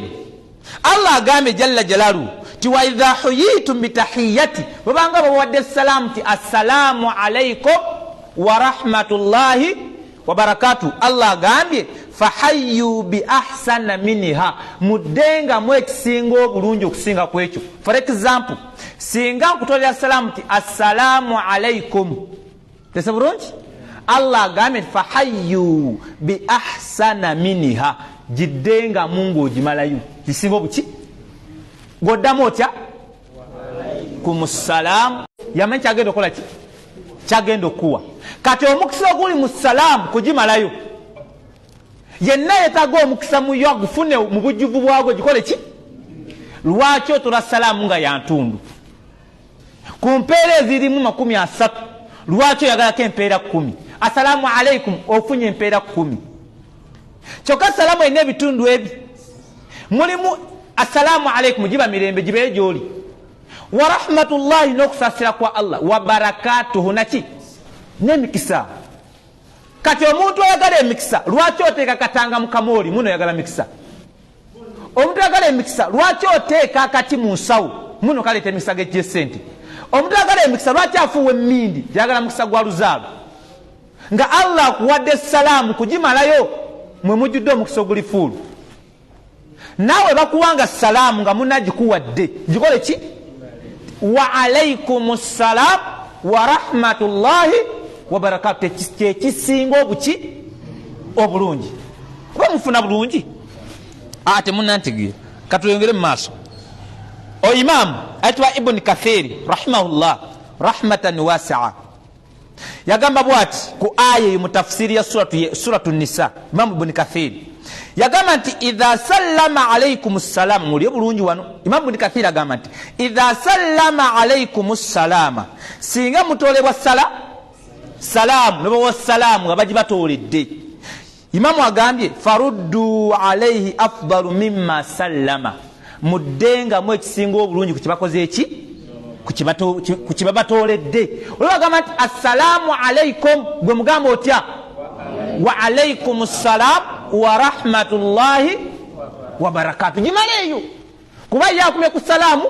Allah agambye jalla jalalu ti wa idha huyitum bitahiyati, babanga bawadde salamu ti assalamu alaikum wa rahmatullahi wa barakatuh. Allah agambye fahayyu bi ahsana minha, mudenga mu ekisinga obulungi okusinga kwekyo. For example, singa nkutolera salamu ti assalamu alaikum, tese bulungi. Allah agambye fahayyu bi ahsana minha, jiddenga mungu ojimalayo kisinga obuki goddamu otya kumusalamu yamenye kyagenda okola ki kyagenda okuwa. Kati omukisa oguli mu salaamu kugimalayo, yenna yetaga omukisa muyo agufune mu bujjuvu bwagwo gikole ki. Lwaki otola salaamu nga yantundu ku mpeera ezirimu 30, lwaki oyagalako empeera 10? Assalamu alaikum ofunye empeera 10. Kyokka salamu erina ebitundu ebi. Mulimu assalamu alaikum jiba mirembe jibe gyoli, wa rahmatullahi n'okusasira kwa Allah, wa barakatuhu naki n'emikisa. Kati omuntu oyagala emikisa lwaki oteeka katanga mu kamooli muno oyagala mikisa? Omuntu oyagala emikisa lwaki oteeka akati mu nsawo muno kaleeta emikisa g'esente? Omuntu oyagala emikisa lwaki afuuwa emmindi yagala mukisa gwa luzaalo? Nga Allah akuwadde salaamu kugimalayo mwe mujjudde omukisa oguli fuulu. Nawe bakuwanga salaamu nga munagikuwadde gikole ki? Wa alaikumus salam wa rahmatullahi wa barakatuh, kyekisinga obuki obulungi. Kuba mufuna bulungi ate munantegeera. Katuyongere mu maaso. O Imam ayitibwa Ibn Kathir rahimahullah rahmatan wasi'a yagamba bwati ku aya mu tafsiri ya suratu Nisa. Imam Ibn Kathir yagamba nti idha sallama alaikumus salam, muli bulungi wano. Imam Ibn Kathir agamba nti idha sallama alaikumus salama, singa mutolebwa salamu nebo wassalamu nga baji batoledde, Imamu agambye faruddu alayhi afdalu mimma sallama, mudenga mu ekisinga obulungi kukibakoze eki kukibabatoledde. Olwo agamba nti assalamu alaikum, gwe mugamba otya wa alaikumus salam wa rahmatullahi wa barakatuh, gimaleeyo kuba yakumye ku salamu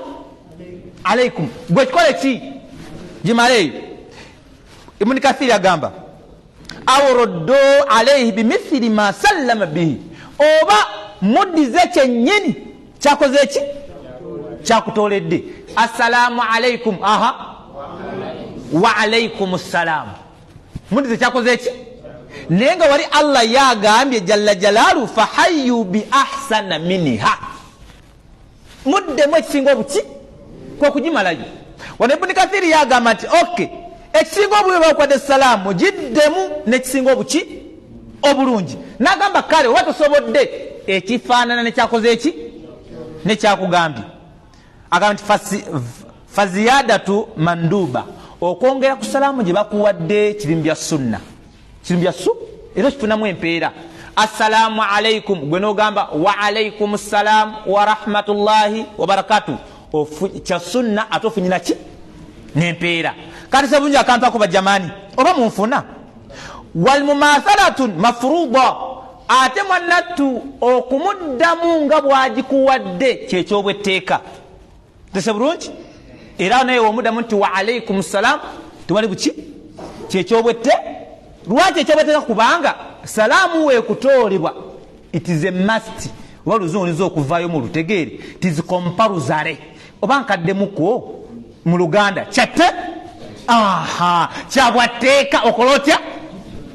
alaikum, gwe kikole ki gimaleeyo. Ibn Kathir agamba aw ruddu alayhi bimithli ma sallama bihi, oba mudize kyennyini kyakoze eki kyakutoledde. Assalamu alaikum wa alaikumus salam, mudize kyakoze eki. Nenga wali Allah yagambye jalla jalalu fahayyu bi ahsana minha, muddemu ekisinga obuki kwa kugimalayo. Wano Ibn Kathir yagamba nti okay, ekisinga obulungi bakwadde salaamu giddemu n'ekisinga obuki obulungi. Nagamba kale oba tosobodde ekifaanana nekyakoze eki nekyakugambye. Agamba nti faziyadatu manduba okwongera ku salaamu gye bakuwadde kirimu bya sunna kirimu bya era kifunamu empeera assalamu alaikum gwe n'ogamba wa alaikum salam wa rahmatullahi wa barakatuh kya sunna ate ofunyina ki n'empeera kati sebungi akantu ako bajamani oba munfuna walmumathalatun mafruda ate mwannattu okumuddamu nga bwagikuwadde kyekyobwetteeka tese bulungi era naye omuddamu nti wa alaikum salam tewali buki kyekyobwette lwaki ekyobwetteeka kubanga salaamu weekutoolebwa it is a must oba luzunguliza okuvaayo mu lutegeere tizikomparuzare oba nkaddemuko mu luganda kyatte kyabwatteeka okola otya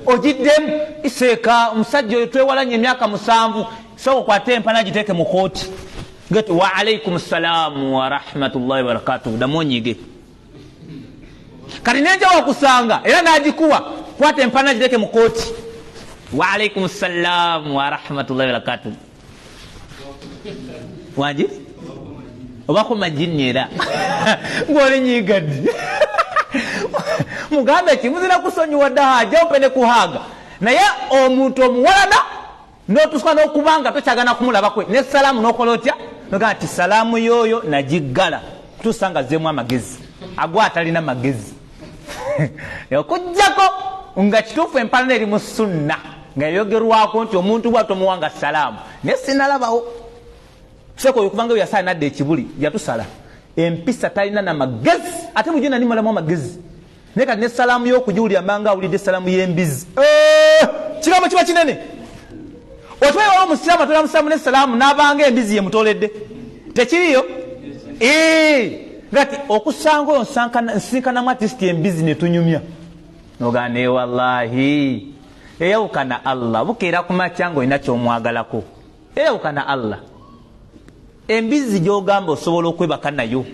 ogiddemu iseeka omusajja oyo twewalanye emyaka 7 sooka okwate empana giteeke mu kooti gati wa alaikum salaamu wa rahmatullahi wa barakatuh ddamu onyige kati nenja wakusanga era n'agikuwa kwata empana giteeke mu kooti wa alaikum salaamu wa rahmatullahi wa barakatuh wangi obako majinni era ng'oli nyigadde mugambe ki muzira kusonyiwa dda haja opene kuhaga naye omuntu omuwalana n'otuswa n'okubanga tokyagana kumulabakwe ne salaamu n'okola otya nogaa nti salaamu yoyo nagiggala kutuusa nga zeemu amagezi agwa atalina magezi okujjako nga kituufu empalana eri mu sunna nga yogerwako nti omuntu bwa tomuwanga salaamu naye sinalabawo tuseko oyo kubanga yasaala nadda ekibuli yatusala empisa talina na magezi ate mujina nimalamu amagezi naye kati ne salaamu y'okugiwulira mbanga awulidde salaamu y'embizi kigambo kiba kinene otwewa omusiraamu atola musiraamu ne salaamu n'abanga embizi yemutoledde tekiriyo ngati okusanga oyo nsinkanamu atisiti embizi netunyumya nogane wallahi eyawukana Allah bukeera ku makya ng'olina kyomwagalako eyawukana Allah embizi gy'ogamba osobola okwebaka nayo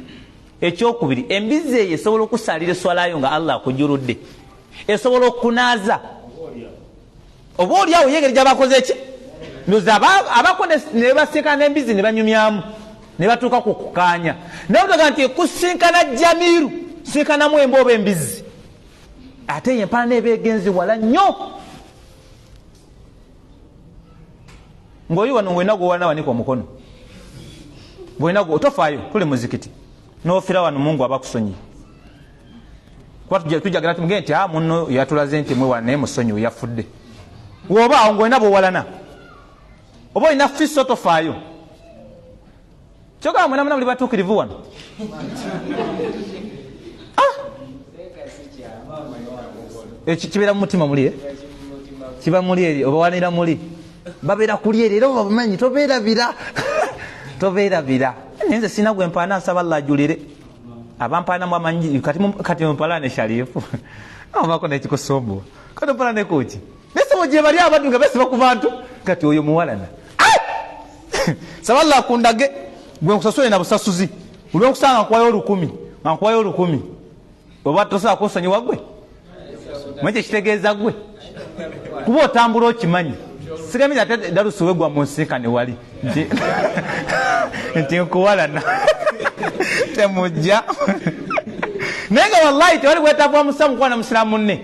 ekyokubiri embizi eyo esobola okusalira eswalayo nga Allah akujuludde esobola okukunaaza oba oliawo yengeri gyabakoze eki ndoza abako ne basinkana n'embizi ne banyumyamu ne batuuka ku kukaanya naye otaga nti kusinkana jamiru sinkanamu emba oba embizi ate yempana n'ebeegenzi wala nnyo ng'oli wano ng'olina gwowana wanika omukono bwolina gwo tofaayo tuli muzikiti n'ofira wano mungu abakusonyiye kuba tujagala tumugende nti muno yatulaze nti mwe wana naye musonyiwe yafudde woba awo ng'olina bwowalana oba olina fiso tofaayo kyogala mwenamuna muli batuukirivu wano kibeera mu mutima muli kiba muli eri oba wanira muli babeera kuli eri era oba bumanyi tobeerabira tobeerabira nze sina gwe mpaana nsaba Allah ajulire abampaanamu amanyi kati mpalane sharifu abako nekikusumbua kati mpalane kuki nesebo gye bali abaddu nga besiba ku bantu kati oyo muwalana saba Allah akundage gwe nkusasule na busasuzi olw'okusanga nkuwayo 1000 nga nkuwayo 1000 oba tosobola kunsonyiwa gwe mwekyo kitegeeza gwe kuba otambula okimanyi sigamini ate dalusi wegwa mu nsinkane wali nti nkuwalana temujja naye nga wallahi tewali bwetaavu wa musamu kuwana musiraamu munne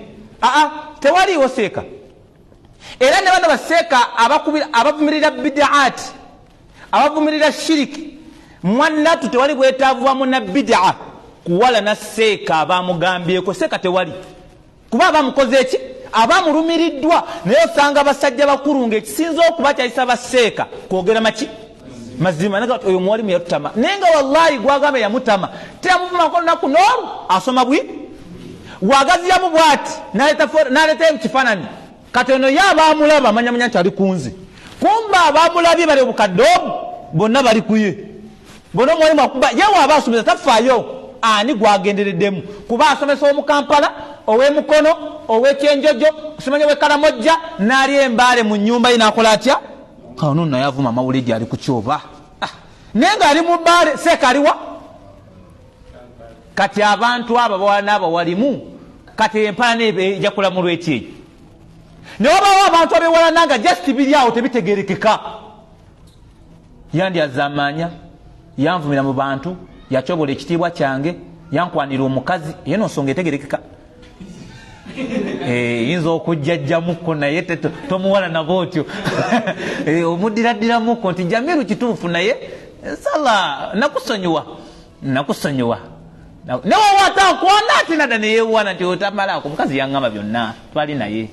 tewaliiwo seeka era ne bano baseeka abavumirira bidaati abavumirira shiriki mwannatu tewali bwetaavu wamu na bidaa kuwalana seeka abamugambyeko seeka tewali kuba abamukoze eki abamulumiriddwa naye osanga basajja bakulu ng'ekisinza okuba kyayisa baseeka kwogera maki mazima naga oyo mwalimu yatutama naye nga wallahi gwagamba yamutama teyamuvumako lunaku n'olu asoma bwi wagaziyamu bw'ati n'aleeta ekifaananyi kati ono ye abaamulaba amanyamanya nti ali kunzi kumba abaamulabye bali obukadde obu bonna bali kuye bonna omwalimu akuba ye waaba asomesa tafaayo ani gwagendereddemu kuba asomesa omukampala ow'emukono ow'ekyenjojo osimanya w'ekalamojja n'ali embaale mu nnyumba ye n'akola atya ono naye avuma amawulire ali ku kyoba naye ng'ali mu bbaale seeka aliwa kati abantu abo bawala n'abawalimu kati empalana ejja kulamulwa ekyeyo ne wabawo abantu abewalana nga just biri awo tebitegerekeka yandyaza amaanya yanvumira mu bantu yakyobola ekitiibwa kyange yankwanira omukazi yeno nsonga etegerekeka yinza okujjajjamuko naye tomuwala nabo otyo omuddiraddiramukko nti Jamiru kituufu naye sala nakusonyiwa newawatankwana ate nada neyewana nti otamalako mukazi yaŋŋamba byonna twali naye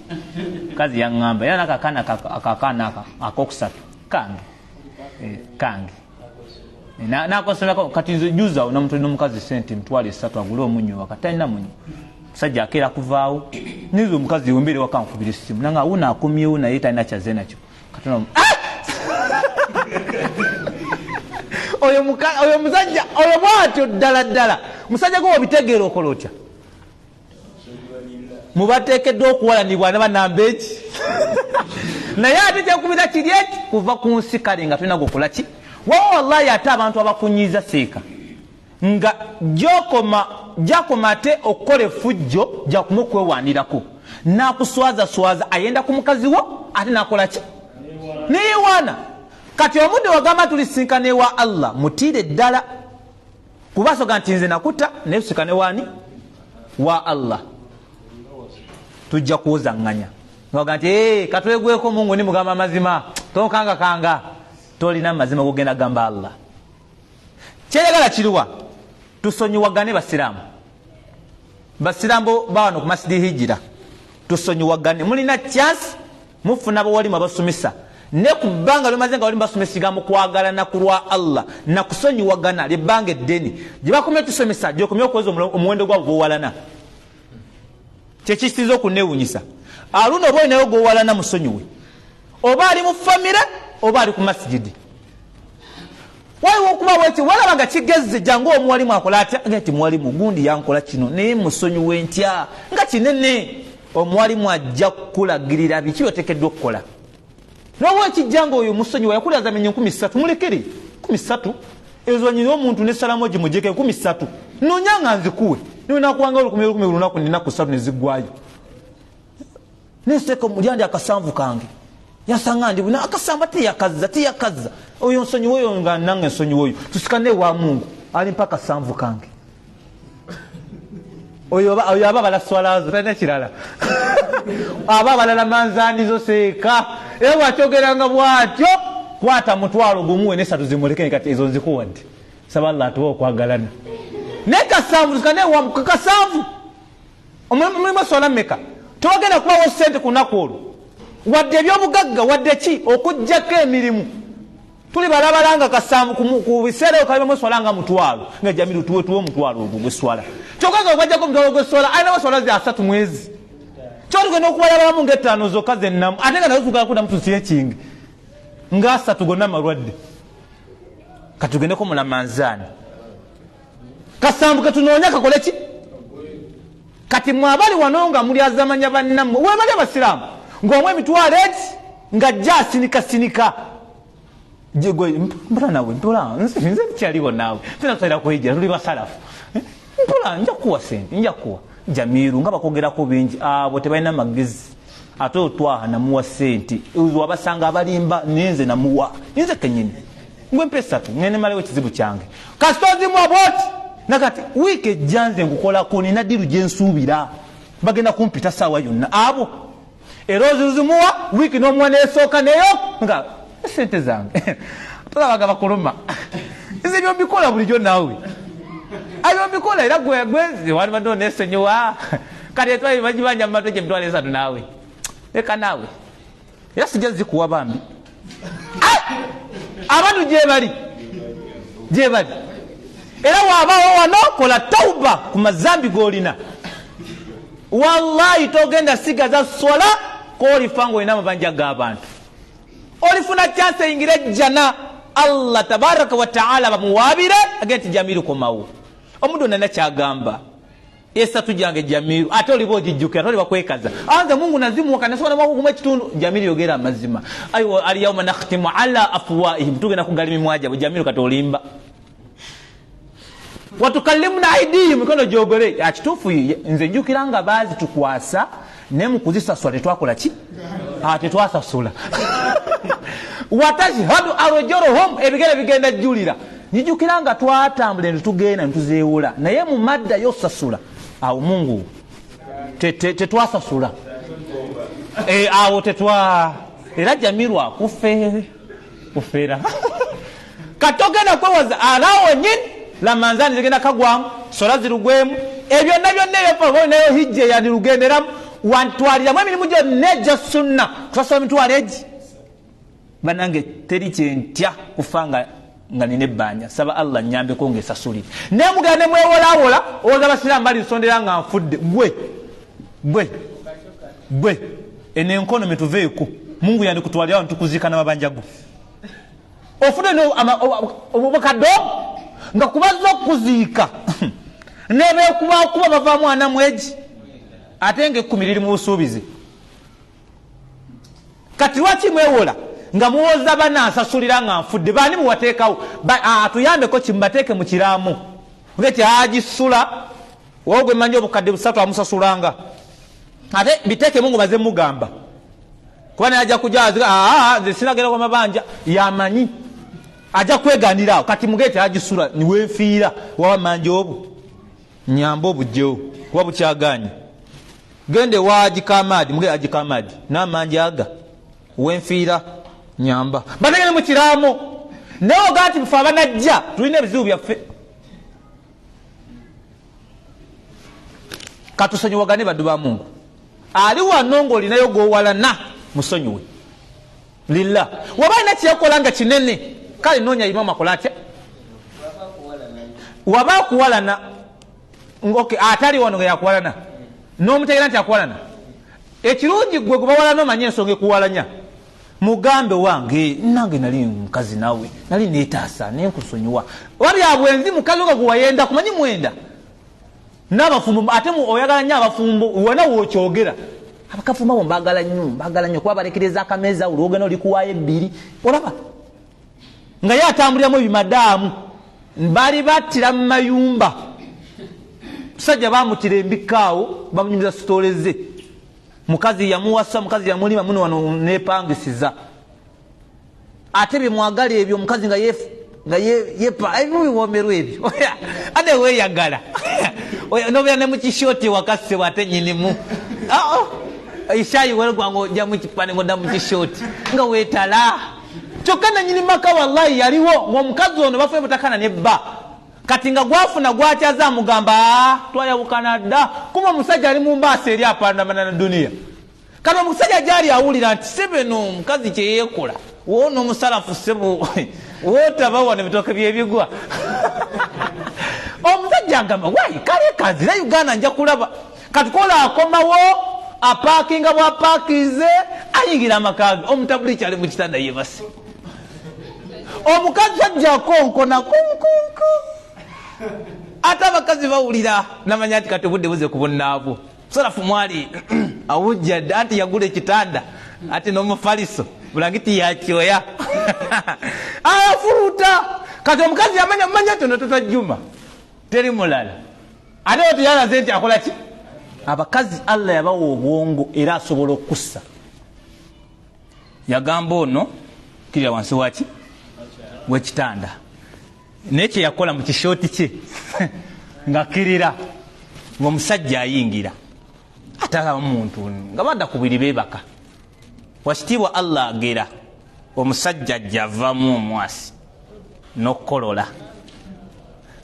mukazi yaŋŋamba era nakakaana akokusatu kange nakosomako kati nze juza namutulina omukazi sente mutwale 3 agule omunyo wakatalina munyo musajja akeera kuvaawo nizo omukazi wembere wakankubira essimu nanga awuna akomyewo naye talina kyaze nakyo katona oyo musajja oyo bwatyo ddala musajja gwe obitegeera okola otya mubateekeddwa okuwalanibwa ne banamba eki naye ate kyakubira kiri eki kuva ku nsi kale nga tulina gokola ki wallahi ate abantu abakunyiiza seeka nga gyakoma ate okukola effujjo gyakuma okwewaanirako nakuswaza ayenda ku mukazi wo ate nakola ki neyewaana kati omudde wagamba tulisinkane wa Allah mutiire ddala kubasoga nti nze nakuta naye tusikane waani wa Allah tujja kuwozaŋŋanya waga nti katwegweko Mungu ni mugamba amazima tonkanga tolina mazima gogenda gamba Allah kyeyagala kiruwa tusonyiwagane basiraamu bawano ku masjidi hijira tusonyiwagane mulina chance mufuna bawalimu abasomesa ne kubanga lumaze nga walimu basomesiga mu kwagalana ku lwa Allah na kusonyiwagana ly'ebbanga eddeni gye bakomye tusomesa gyokomye okuweza omuwendo gwabo bwowalana kyekisitiza okuneewunyisa aluno oba olinayo gwowalana musonyiwe oba ali mu famire oba ali ku masjidi waliwo okubawo eki walaba nga kigezze jangu omuwalimu akola atya nti muwalimu gundi yankola kino naye musonyiwe ntya nga kinene omuwalimu ajja kukulagirira biki byoteekeddwa okukola nowa ekijjanga oyo musonyiwe yakulaza menye 13 mulekere 13 ezo nyina omuntu nesalamu gimujeke 13 nonyanga nzikuwe niwe nakuwanga olukumiro lunaku nina ku 3 nezigwayo neseka mulyandi akasanvu kange yasanga ndi buna akasamba tiyakaza oyo nsonyiwe oyo nga nange nsonyiwe oyo tusikane wa Mungu ali mpaka sanvu kange oyo aba balaswalazo tana kirala aba balala manzani zo seeka ewa chogeranga bwatyo kwata mutwalo gumuwe nesatu zimuleke kati ezo nzikuwadde saba Allah tuwo kwagalana neka sanvu tusikane wa kasanvu omulimo swala meka togenda kubawo sente kunakolo wadde ebyobugagga wadde ki okujjako emirimu tuli balabalanga kasanvu ku biseera okalimu eswalanga mutwalo nga Jamiru tuwe omutwalo ogwo gweswala kyokaga okwajjako omutwalo gweswala alina swala za 3 mwezi kyotugenda okubayabalamu ng'ettaano zokka zennamu ate nga nazo tugala kudamu tusyekingi nga 3 gonna malwadde katugendeko mulamanzaani kasanvu ketunoonya kakole ki kati mwabali wano nga muli azamanya bannammwe webali abasiraamu ng'omwe emitwalo eti nga jja asinika mpula nawe nze nkyaliwo naawe fena tusalira kuhijira tuli basalafu mpula njakuwa sente njakuwa Jamiru nga bakogerako bingi abo tebalina magezi ate otwaha namuwa sente wabasanga abalimba nenze namuwa nze kenyini ngwe mpe 3 ngene malewo ekizibu kyange kasitozimuwa bwoti nakati wiiki ejjanze nkukolako nina ddiru gye nsuubira bagenda kumpita saawa yonna abo era ozizimuwa wiiki n'omuwa neesooka neyo nga sente zange tolabaga bakuluma nze byombikola bulijjo naawe ayombikola era gwezi wali bado nesenyiwa kati etwali bajibanja mmatwe gye mitwalo 3 naawe leka naawe era sijja zikuwa bambi abantu gye bali era waabawo wano kola tauba ku mazambi g'olina wallahi togenda sigaza swala koolifanga olina amabanja g'abantu olifuna chance eyingire jana Allah tabaraka wa taala bamuwabire agenti Jamiru komawo omuntu nana kyagamba esatu jange Jamiru ate olibo ojijjukira toli bakwekaza anza Mungu nazimu kanesona mwakuguma ekitundu Jamiru yogera amazima ayo ali yawma nakhtimu ala afwaihim tugenda kugalimi mwajabu Jamiru katolimba watukallimuna aidihim mikono jogole akitufu nze njukiranga bazi tukwasa ne mukuzisasula tetwakola ki tetwasasula watashhadu arojorohum ebigere bigenda julira njijukira nga twatambula netugenda netuzeewola naye mu madda yosasula awo Mungu tetwasasula awo era Jamirwa kufeera katogenda kwewaza alawo nyini lamanzani zigenda kagwamu sola zirugwemu ebyo byonna ebyo nayo hijja yandirugenderamu wantwaliramu emirimu gyonna egya sunna kusasula mitwalo egi banange teri kyentya kufanga nga nina ebbanja saba Allah nyambeko ngaesasulire nemugenda nemwewolawola owoza abasiraamu bali nsondera nga nfudde gwe enenkono metuveeko Mungu yandikutwalira ntukuzika n'amabanja go ofudde obukadde nga kubaza okuziika nebekubakuba bava mwana mwegi ate nga 10 liri mu busuubizi kati lwaki mwewola nga muwoza banasasulira nga nfudde bani muwateekawo tuyambeko kimubateeke mu kiraamu ngeti agisula wogwe manyi obukadde 3 amusasulanga ate biteeke Mungu baze mugamba kuba naye ajja kujaza nze sinagera kwa mabanja yamanyi ajja kweganirawo kati mugete agisula niwenfiira wawa manje obu nyamba obujjewo kuba bukyaganye gende wajikamadi muge ajikamadi namanje aga wenfiira nyamba bategene mu kiraamu naye ogati mufe abanajja tulina ebizibu byaffe katusonyiwagane baddu ba Mungu ali wano ng'olinayo gwowalana musonyiwe lillah waba alina kyekola nga kinene kale noonya Imam akola atya waba akuwalana atali wano nga yakuwalana n'omutegera nti akuwalana ekirungi gwe gubawalana omanye ensonga ekuwalanya mugambe wange nange nali mukazi nawe nali neetaasa nenkusonyiwa wabya bwenzi mukazi nga guwayenda kumanyi mwenda n'abafumbo ate oyagala nnyo abafumbo wona wookyogera abakafumbo mbagala nnyo kuba balekereza akameeza olwogenda olikuwaayo 2 olaba nga ye atambuliramu ebimadaamu bali battira mu mayumba musajja bamutira embikaawo bamunyumiza sitoleze mukazi yamuwasa mukazi yamulima muno wano nepangisiza ate byemwagala ebyo omukazi nga yepa ebiwomerwa ebyo ate weyagala nobeera ne mukishoti wakase wate nyinimu ishayi welgwango ojja mukipane ngodda mukishoti nga wetala kyokka nanyini maka wallahi yaliwo ng'omukazi ono bafuye butakana nebba kati nga gwafuna gwakyaza amugamba twayawukana dda kuba omusajja ali mu mbaasa eri apandamana na duniya kati omusajja gyali awulira nti sebeno omukazi kyeyeekola woona omusalafu sebo wootabawa nebitooke byebigwa omusajja agamba wayi kale kazi na Uganda nja kulaba kati kola akomawo apaakinga bwapaakize ayingira amakazi omutabuli kyali mu kitanda yebase omukazi ajja konkona kunkunku ate abakazi bawulira namanya nti kati obudde buze kubunaabwo salafu mwali awujjadde anti yagula ekitanda ate n'omufaliso bulangiti yakyoya ayafuruta kati omukazi yamanya tono totajjuma teri mulala ate otuyalaze nti akola ki abakazi Allah yabawa obwongo era asobola okussa yagamba ono kirira wansi waki wekitanda nekye yakola mu kishooti kye nga kirira ng'omusajja ayingira atala omuntu nga badda ku biri beebaka wakitiibwa Allah agera omusajja ajjavamu omwasi n'okukolola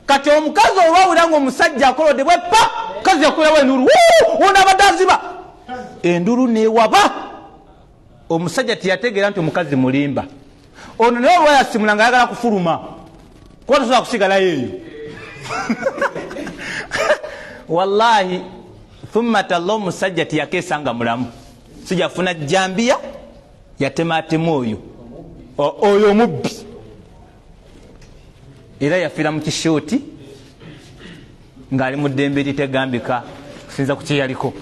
kati omukazi olwawulira ng'omusajja akolodde bwe pa kazi yakulirawo enduru ono abadde aziba enduru neewaba omusajja teyategeera nti omukazi mulimba ono naye olwayasimula nga ayagala kufuluma kuba tosobola kusigalayo eyo wallahi thumma talla omusajja teyakeesanga mulamu sijafuna jambiya yatematema oyo mubbi era yafiira mu kishooti ng'ali mu ddembe litegambika kusinza ku kyeyaliko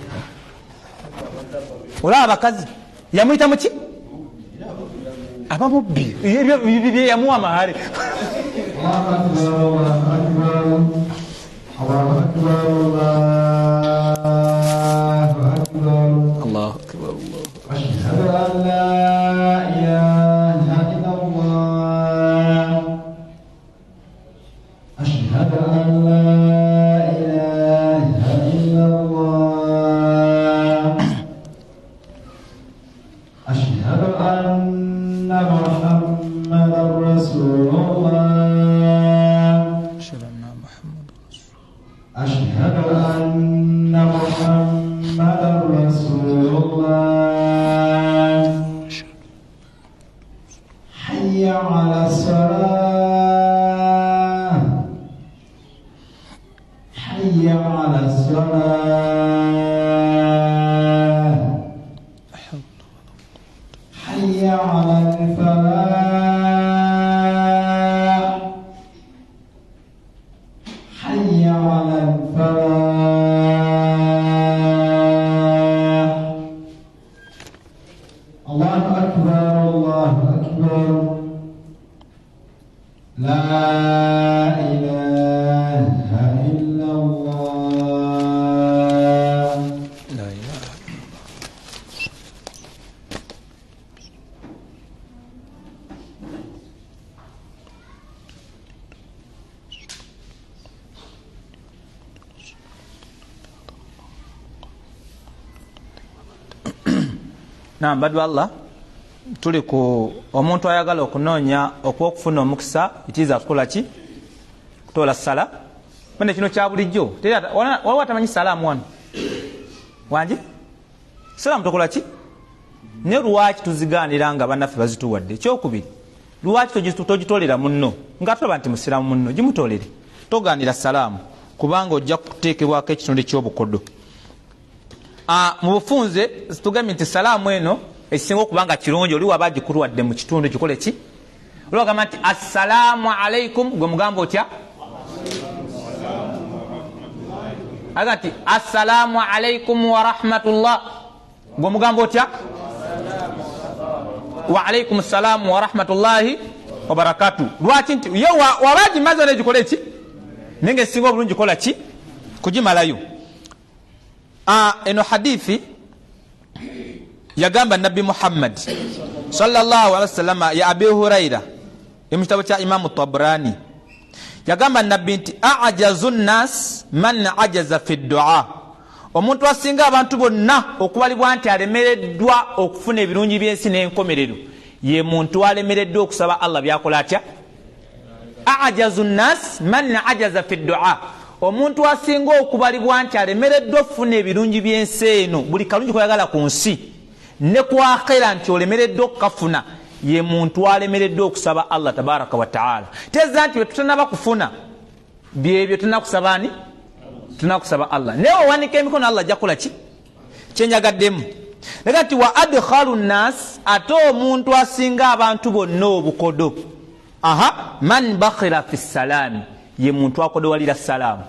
olaba abakazi yamuyita muki abamubbi ebyo yamuwa amahale Allahu akbar ashhadu an la ilaha illallah أشهد أن محمدا رسول الله أشهد أن محمدا رسول الله حي على الصلاة حي على الصلاة حي على الفلاح حي على الفلاح الله أكبر الله أكبر لا إله إلا الله لا إله Nambadde Allah tuli ku omuntu ayagala okunoonya okwokufuna omukisa itiza kukola ki kutola sala bane kino kya bulijjo waliwo atamanyi salaamu wano wangi salaamu tokola ki ne lwaki tuzigaanira nga bannaffe bazituwadde ekyokubiri lwaki togitolera munno nga tulaba nti musiraamu munno gimutolere togaanira salaamu kubanga ojja kuteekebwako ekitonde ky'obukodo mu bufunze tugambye nti salaamu eno ekisinga okubanga kirungi oli waba gikulwadde mu kitundu kikole ki olwagamba nti assalaamu alaikum gwe mugamba otya aga nti assalaamu alaikum wa rahmatullah gwe mugamba otya wa alaikum salaamu wa rahmatullahi wa barakatuh lwaki nti ye waba gimaze negikole ki naye nga ekisinga obulungi kola ki kugimalayo eno hadithi yagamba nabbi Muhammad sallallahu alaihi wasallam ya Abi Huraira mu kitabo kya Imam Tabrani yagamba nabbi nti a'jazun nas man ajaza fi du'a omuntu asinga abantu bonna okubalibwa nti alemereddwa okufuna ebirungi by'ensi n'enkomerero ye muntu alemereddwa okusaba Allah byakola atya a'jazun nas man ajaza fi du'a omuntu asinga okubalibwa nti alemereddwa okufuna ebirungi by'ensi eno buli kalungi koyagala ku nsi ne kwakhera nti olemereddwa okukafuna ye muntu alemereddwa okusaba Allah tabaraka wa taala teza nti wetutanaba kufuna byebyo tunakusaba ani tunakusaba Allah naye owanika emikono Allah jakola ki kyenjagaddemu lega nti wa adkhalu nnas ate omuntu asinga abantu bonna obukodo man bakhira fi salaami ye muntu akodowalira salaamu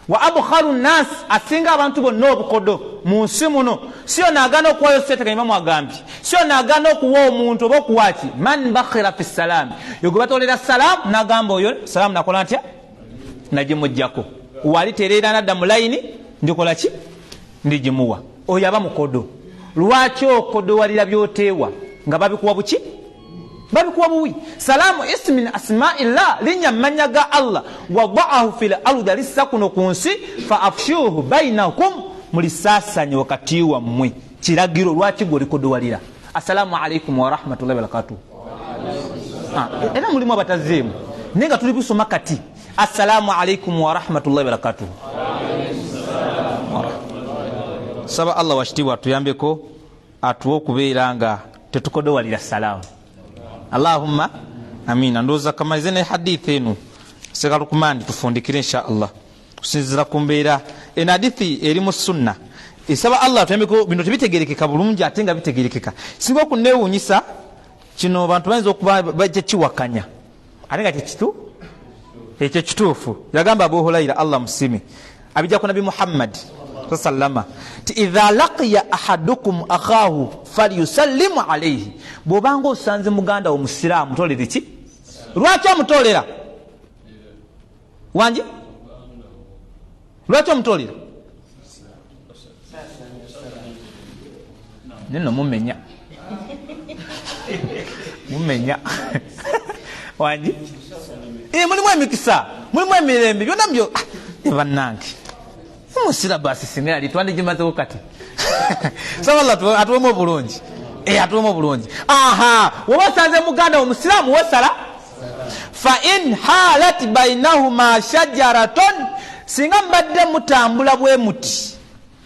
wa abkharu nnas asinga abantu bonna obukodo mu nsi muno siyo naagana okuwayo seeteka imamu agambye siyo naagana okuwa omuntu oba okuwaki man bakhira fi salaami yogwe batolera salaamu nagamba oyo salaamu nakola ntya nagimujjako wali tereera nadda mu layini ndikola ki ndigimuwa oyo aba mukodo lwaki okodowalira byoteewa nga babikuwa buki babikuwa buwi salaamu ismi min asma'illah linya manya ga Allah wada'ahu fil ardi lisakuno kunsi fa afshuhu bainakum mulisasanye wakati wa mmwe kiragiro lwaki golikodowalira assalamu alaikum wa rahmatullahi wa barakatuh era mulimu abatazeemu nenga tuli busoma kati assalamu alaikum wa rahmatullahi wa barakatuh saba Allah washitiwa tuyambeko atuwo okubeera nga tetukodowalira salaamu Allahumma amina ndoza kama izene hadithi enu sekalukumani tufundikire insha Allah kusinzira kumbeera en hadithi eri mu sunna isaba Allah tuyambeko bino tebitegerekeka bulungi atenga bitegerekeka singa okuneewunyisa kino bantu bayinza okuba bajja kiwakanya atenga tekitu ekyo kituufu yagamba Abu Huraira Allah musimi abijja ku Nabi Muhammad sallama ti idha laqiya ahadukum akhahu falyusallimu alayhi bobanga osanze muganda wo musiramu tolere ki lwaki omutolera wanje lwaki omutolera nino mumenya wanje mulimu emikisa mulimu emirembe byonna byo bannange musira basi singa ali twandi jimaze kati saba Allah atuwemo bulungi atuluma bulungi. Woba osanze muganda omusiraamu wosala fa in halat bainahuma shajaraton, singa mbadde mutambula bwe muti,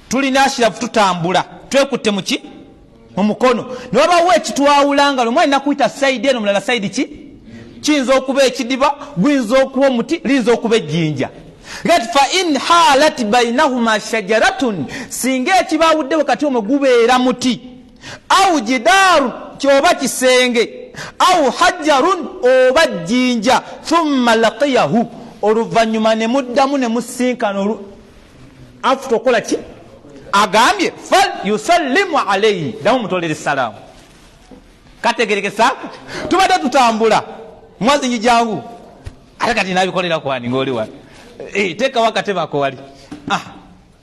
tulina ashirafu tutambula twekutte muki mu mukono, ne wabawo ekitwawulanga lumwe alina kuyita sayidi eno mulala sayidi ki, kiyinza okuba ekidiba, guyinza okuba omuti, liyinza okuba ejjinja. Gati fa in halat bainahuma shajaratun, singa ekibawudde wakati omwe gubeera muti, au jidaru kyoba kisenge, au hajarun oba jjinja, thumma laqiyahu, oluvannyuma ne muddamu ne musinkana afuta okola ki, agambye fal yusallimu alayhi, damu mutolere salaamu. Kategerekesa tubadde tutambula mwazinyi jangu ate kati nabikolera kwani ng'oli wano teeka wakatebe ako wali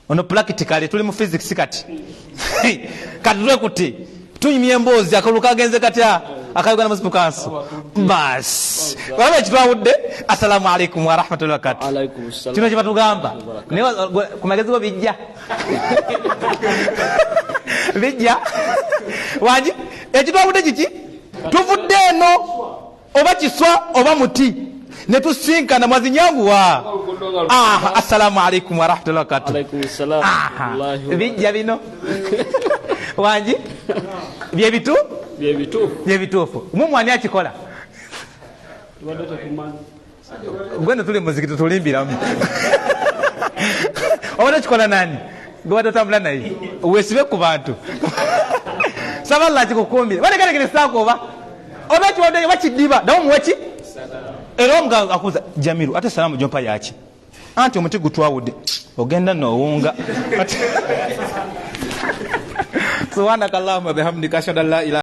ono practically tuli mu physics kati kati twekutte tunyumya emboozi akalulu kagenze katya akayugana musipu kanso bas waba ekitwawudde. Assalamu alaikum warahmatullahi wabarakatuh. Kino kyebatugamba ku magezi go bijja bijja wangi ekitwawudde kiki, tuvudde eno oba kiswa oba muti ne tusinkana mwazinyanguwa. Assalamu alaikum warahmatullahi wabarakatuh. Bijja bino wangi byebituufu mumwani akikola gweno tuli muzikiti tulimbiramu obadde kikola nani gwebadde otambula naye wesibe ku bantu saballa kikukumbira bategerekere saako oba ekiwadde bakidiba nawo muweki era omuganga akuza Jamiru ate salaamu jompa yaki anti omuti gutwawudde ogenda nowunga subhanakallahumma bihamdika ashhadu an la ilaha